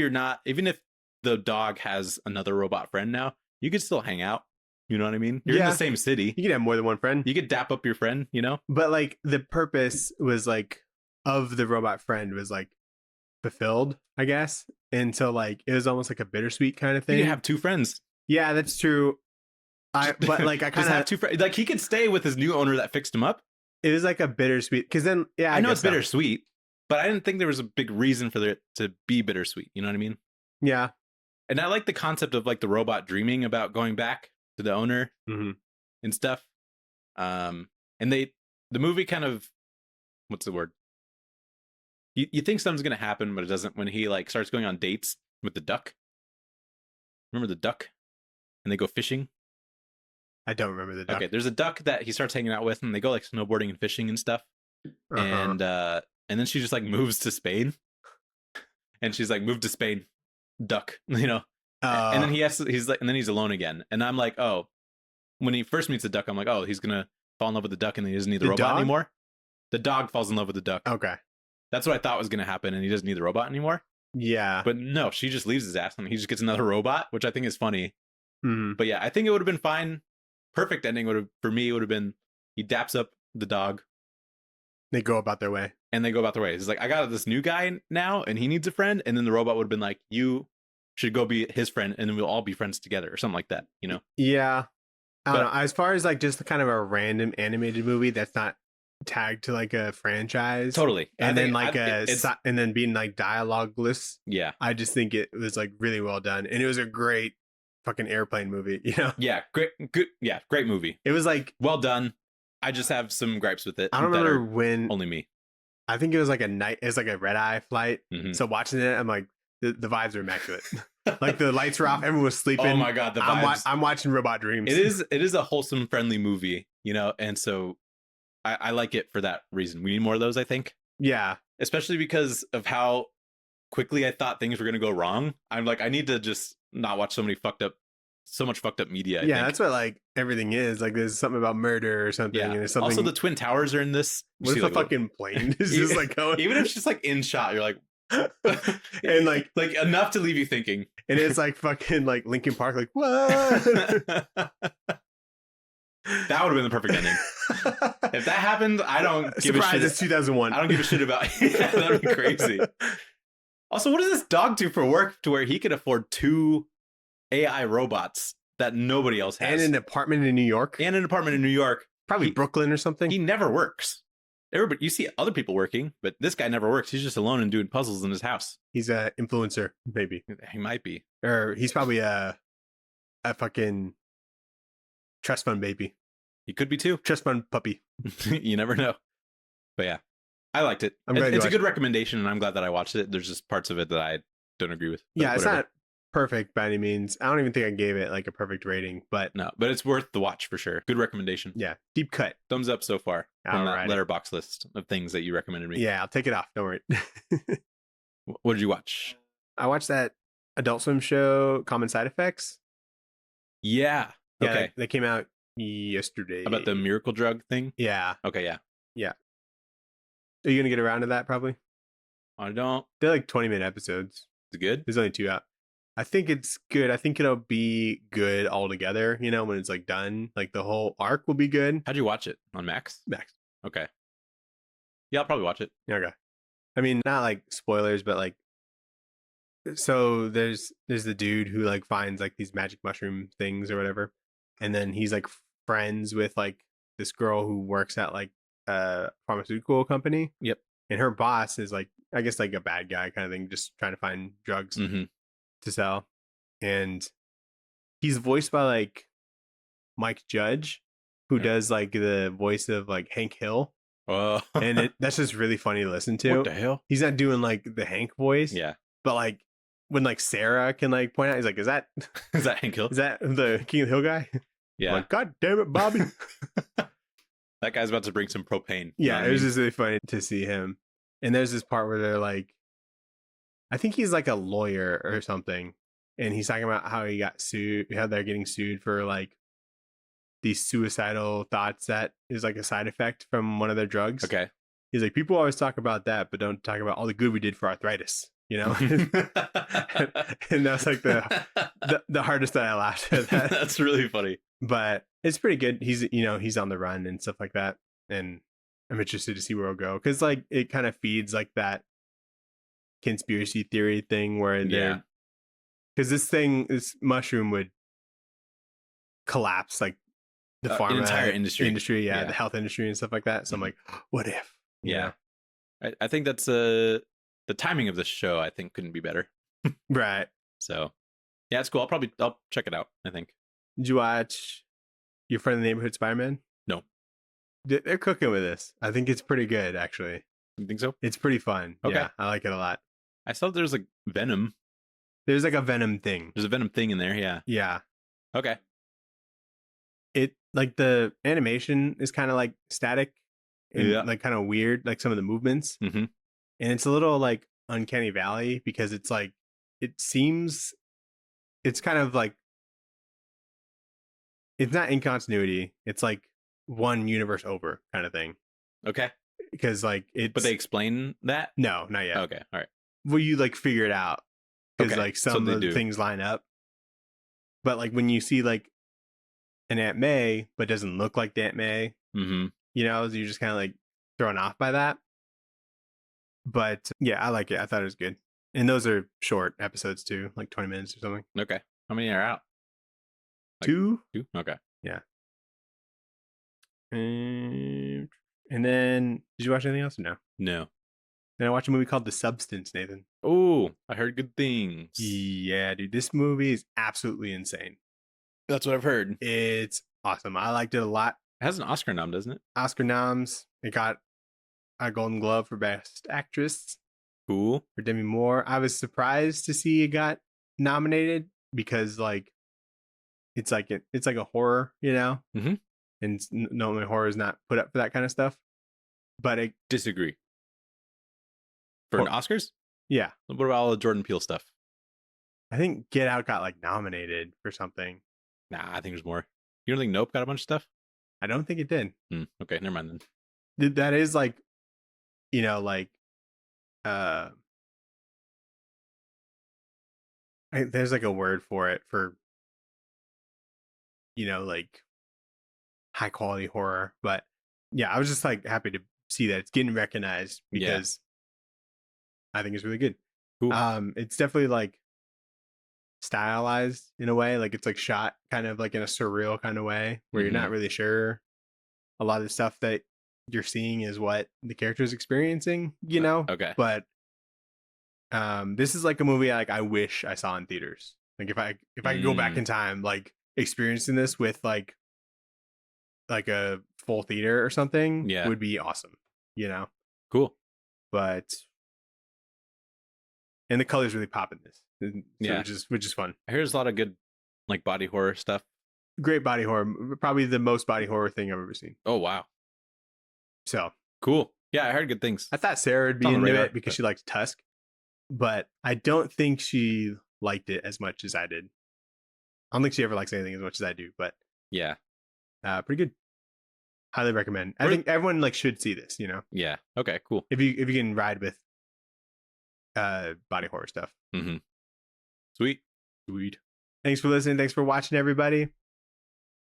the dog has another robot friend now, you could still hang out. You know what I mean? You're in Yeah. the same city. You can have more than one friend. You could dap up your friend, you know? But like the purpose was like of the robot friend was like fulfilled, I guess. And so like it was almost like a bittersweet kind of He thing. could have two friends. Yeah, that's true. But like I Just kind have of two friends. Like he could stay with his new owner that fixed him up. it was like a bittersweet because then yeah, I know guess it's bittersweet, but I didn't think there was a big reason for it to be bittersweet. You know what I mean? Yeah. And I like the concept of like the robot dreaming about going back to the owner Mhm. and stuff. And the movie kind of, what's the word? You think something's gonna happen, but it doesn't. When he like starts going on dates with the duck. Remember the duck? And they go fishing. I don't remember the duck. Okay, there's a duck that he starts hanging out with, and they go like snowboarding and fishing and stuff. And then she just like moves to Spain, and she's like, moved to Spain, duck, you know. And then he's alone again, and I'm like, oh, when he first meets the duck, I'm like, oh, he's gonna fall in love with the duck, and then he doesn't need the robot dog? anymore. The dog falls in love with the duck. Okay. That's what I thought was gonna happen, and he doesn't need the robot anymore. Yeah. But no, she just leaves his ass, and he just gets another robot, which I think is funny. Mhm. But yeah, I think it would have been fine. Perfect ending would have for me. It would have been he daps up the dog, They go about their way. and they go about their ways. It's like I got this new guy now, and he needs a friend. And then the robot would have been like, "You should go be his friend, and then we'll all be friends together," or something like that. You know? Yeah. I don't But- know. As far as like just kind of a random animated movie that's not tagged to like a franchise. Totally. And then it's and then being like dialogueless. yeah, I just think it was like really well done. And it was a great fucking airplane movie, you know? yeah, great movie. It was like Well done. I just have some gripes with it. I don't that remember are when only me. I think it was like a night it was like a red eye flight. Mhm. So watching it, I'm like the vibes are immaculate. Like the lights were off, everyone was sleeping. Oh my god, the vibes. I'm watching Robot Dreams. It is a wholesome, friendly movie, you know, and so I like it for that reason. We need more of those, I think, Yeah. especially because of how quickly I thought things were going to go wrong. I'm like, I need to just not watch so much fucked up media. I Yeah, think. that's what like everything is. Like there's something about murder or something. Yeah. And there's something. Also, the Twin Towers are in this. You what see, if a like, fucking plane is just like going? even if it's just like in shot, you're like, and like enough to leave you thinking. and it's like fucking like Linkin Park, like what? That would have been the perfect ending. If that happened, I don't give a shit. It's 2001. I don't give a shit about. Yeah, that'd be crazy. Also, what does this dog do for work to where he can afford 2 AI robots that nobody else has, And an apartment in New York, and an apartment in New York? probably he- Brooklyn or something. He never works. Everybody, you see other people working, but this guy never works. He's just alone and doing puzzles in his house. He's a influencer, maybe, He might be. or he's probably a fucking trust fund baby, He could be too. trust fund puppy. You never know. But yeah, I liked it. I'm glad you It's a watched good recommendation, and I'm glad that I watched it. There's just parts of it that I don't agree with. but Yeah, it's whatever. not perfect by any means. I don't even think I gave it like a perfect rating, but No, but it's worth the watch for sure. Good recommendation. yeah, deep cut. Thumbs up so far from that Alrighty. letterbox list of things that you recommended me. Yeah, I'll take it off. Don't worry. What did you watch? I watched that Adult Swim show, Common Side Effects. Yeah. Yeah, Okay. that came out yesterday. How about the miracle drug thing? Yeah. Okay, yeah. Are you gonna get around to that? Probably. I don't. They're like 20-minute episodes. Is it good? There's only 2 out. I think it's good. I think it'll be good altogether. You know, when it's like done, like the whole arc will be good. How'd you watch it? On Max? Max. Okay. Yeah, I'll probably watch it. Okay. I mean, not like spoilers, but like, so there's the dude who like finds like these magic mushroom things or whatever, and then he's like friends with like this girl who works at like a pharmaceutical company. Yep. And her boss is like, I guess like a bad guy kind of thing, just trying to find drugs Mm-hmm. to sell. And he's voiced by like Mike Judge, who Yeah. does like the voice of like Hank Hill. Oh. And that's just really funny to listen to. What the hell? He's not doing like the Hank voice. Yeah. But like when like Sarah can like point out, he's like, is that Is that Hank Hill? the King of the Hill guy? I'm Yeah. like, God damn it, Bobby. That guy's about to bring some propane. Yeah, You know what I it was mean? just really funny to see him. And there's this part where they're like, I think he's like a lawyer or something, and he's talking about how he got sued, how they're getting sued for like these suicidal thoughts that is like a side effect from one of their drugs. Okay. He's like, people always talk about that, but don't talk about all the good we did for arthritis, you know? And that's like the hardest that I laughed at that. That's really funny. But it's pretty good. He's on the run and stuff like that, and I'm interested to see where it'll go, because like it kind of feeds like that conspiracy theory thing where Yeah. they're, because this mushroom would collapse like the An pharma entire industry. yeah, Yeah. the health industry and stuff like that. So I'm Mhm. like, what if? You Yeah. know? I think that's the timing of the show, I think, couldn't be better. Right. So yeah, it's cool. I'll check it out, I think. Did you watch Your Friend in the Neighborhood Spider-Man? No. They're cooking with this. I think it's pretty good, actually. You think so? It's pretty fun. Okay. Yeah, I like it a lot. I saw there's like Venom. There's like a Venom thing. There's a Venom thing in there, yeah. Yeah. Okay. It like the animation is kind of like static and Yeah. like kind of weird, like some of the movements. Mhm. And it's a little like uncanny valley because it's like it seems it's kind of like it's not in continuity. It's like one universe over kind of thing. Okay. Because like it's But they explain that? no, not yet. Okay. All right. Well, you like figure it out because Okay, like so some they of the do. things line up. But like when you see like an Aunt May, but doesn't look like the Aunt May, Mm-hmm. you know, you're just kind of like thrown off by that. But yeah, I like it. I thought it was good. And those are short episodes too, like 20 minutes or something. Okay. How many are out? Like- 2. Two? Okay. And then did you watch anything else or no? No. Then I watched a movie called The Substance, Nathan. Oh, I heard good things. Yeah, dude, this movie is absolutely insane. That's what I've heard. It's awesome. I liked it a lot. It has an Oscar nom, doesn't it? Oscar noms. It got a Golden Glove for Best Actress Cool. for Demi Moore. I was surprised to see it got nominated because like it's like a horror, you know, Mhm. and normally horror is not put up for that kind of stuff. But it, Disagree. For an Oscars? yeah, What about all the Jordan Peele stuff? I think Get Out got like nominated for something. Nah, I think there's more. You don't think Nope got a bunch of stuff? I don't think it did. Okay, never mind then. That is like, you know, like, there's like a word for it for, you know, like high quality horror. But yeah, I was just like happy to see that it's getting recognized because I think it's really good. Cool. It's definitely like stylized in a way, like it's like shot kind of like in a surreal kind of way where you're not really sure a lot of the stuff that you're seeing is what the character is experiencing, you know. Okay. But this is like a movie like I wish I saw in theaters. Like if I could go back in time, like experiencing this with like a full theater or something, Yeah. would be awesome, you know. Cool. But and the colors really pop in this, so Yeah. which is fun. I hear there's a lot of good like body horror stuff. Great body horror, probably the most body horror thing I've ever seen. Oh wow. So Cool. Yeah, I heard good things. I thought Sarah would be It's on the into radar, it because but- she likes Tusk, but I don't think she liked it as much as I did. I don't think she ever likes anything as much as I do, but Yeah. pretty good. Highly recommend. I Really? think everyone like should see this, you know, Yeah. Okay, cool. if you can ride with body horror stuff. Mm-hmm. Sweet. Sweet. Thanks for listening. Thanks for watching, everybody.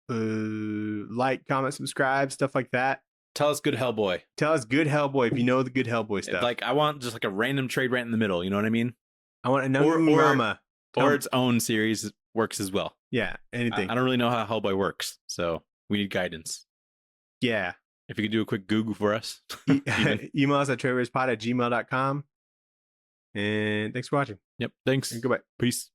Like, comment, subscribe, stuff like that. Tell us good Hellboy. Tell us good Hellboy if you know the good Hellboy stuff. Like I want just like a random trade right in the middle, you know what I mean? I want to know or- Mama. Or its own series works as well. Yeah, anything. I don't really know how Hellboy works, so we need guidance. Yeah. If you could do a quick Google for us. Email us at tradewaiterspod@gmail.com. And thanks for watching. Yep. Thanks. And goodbye. Peace.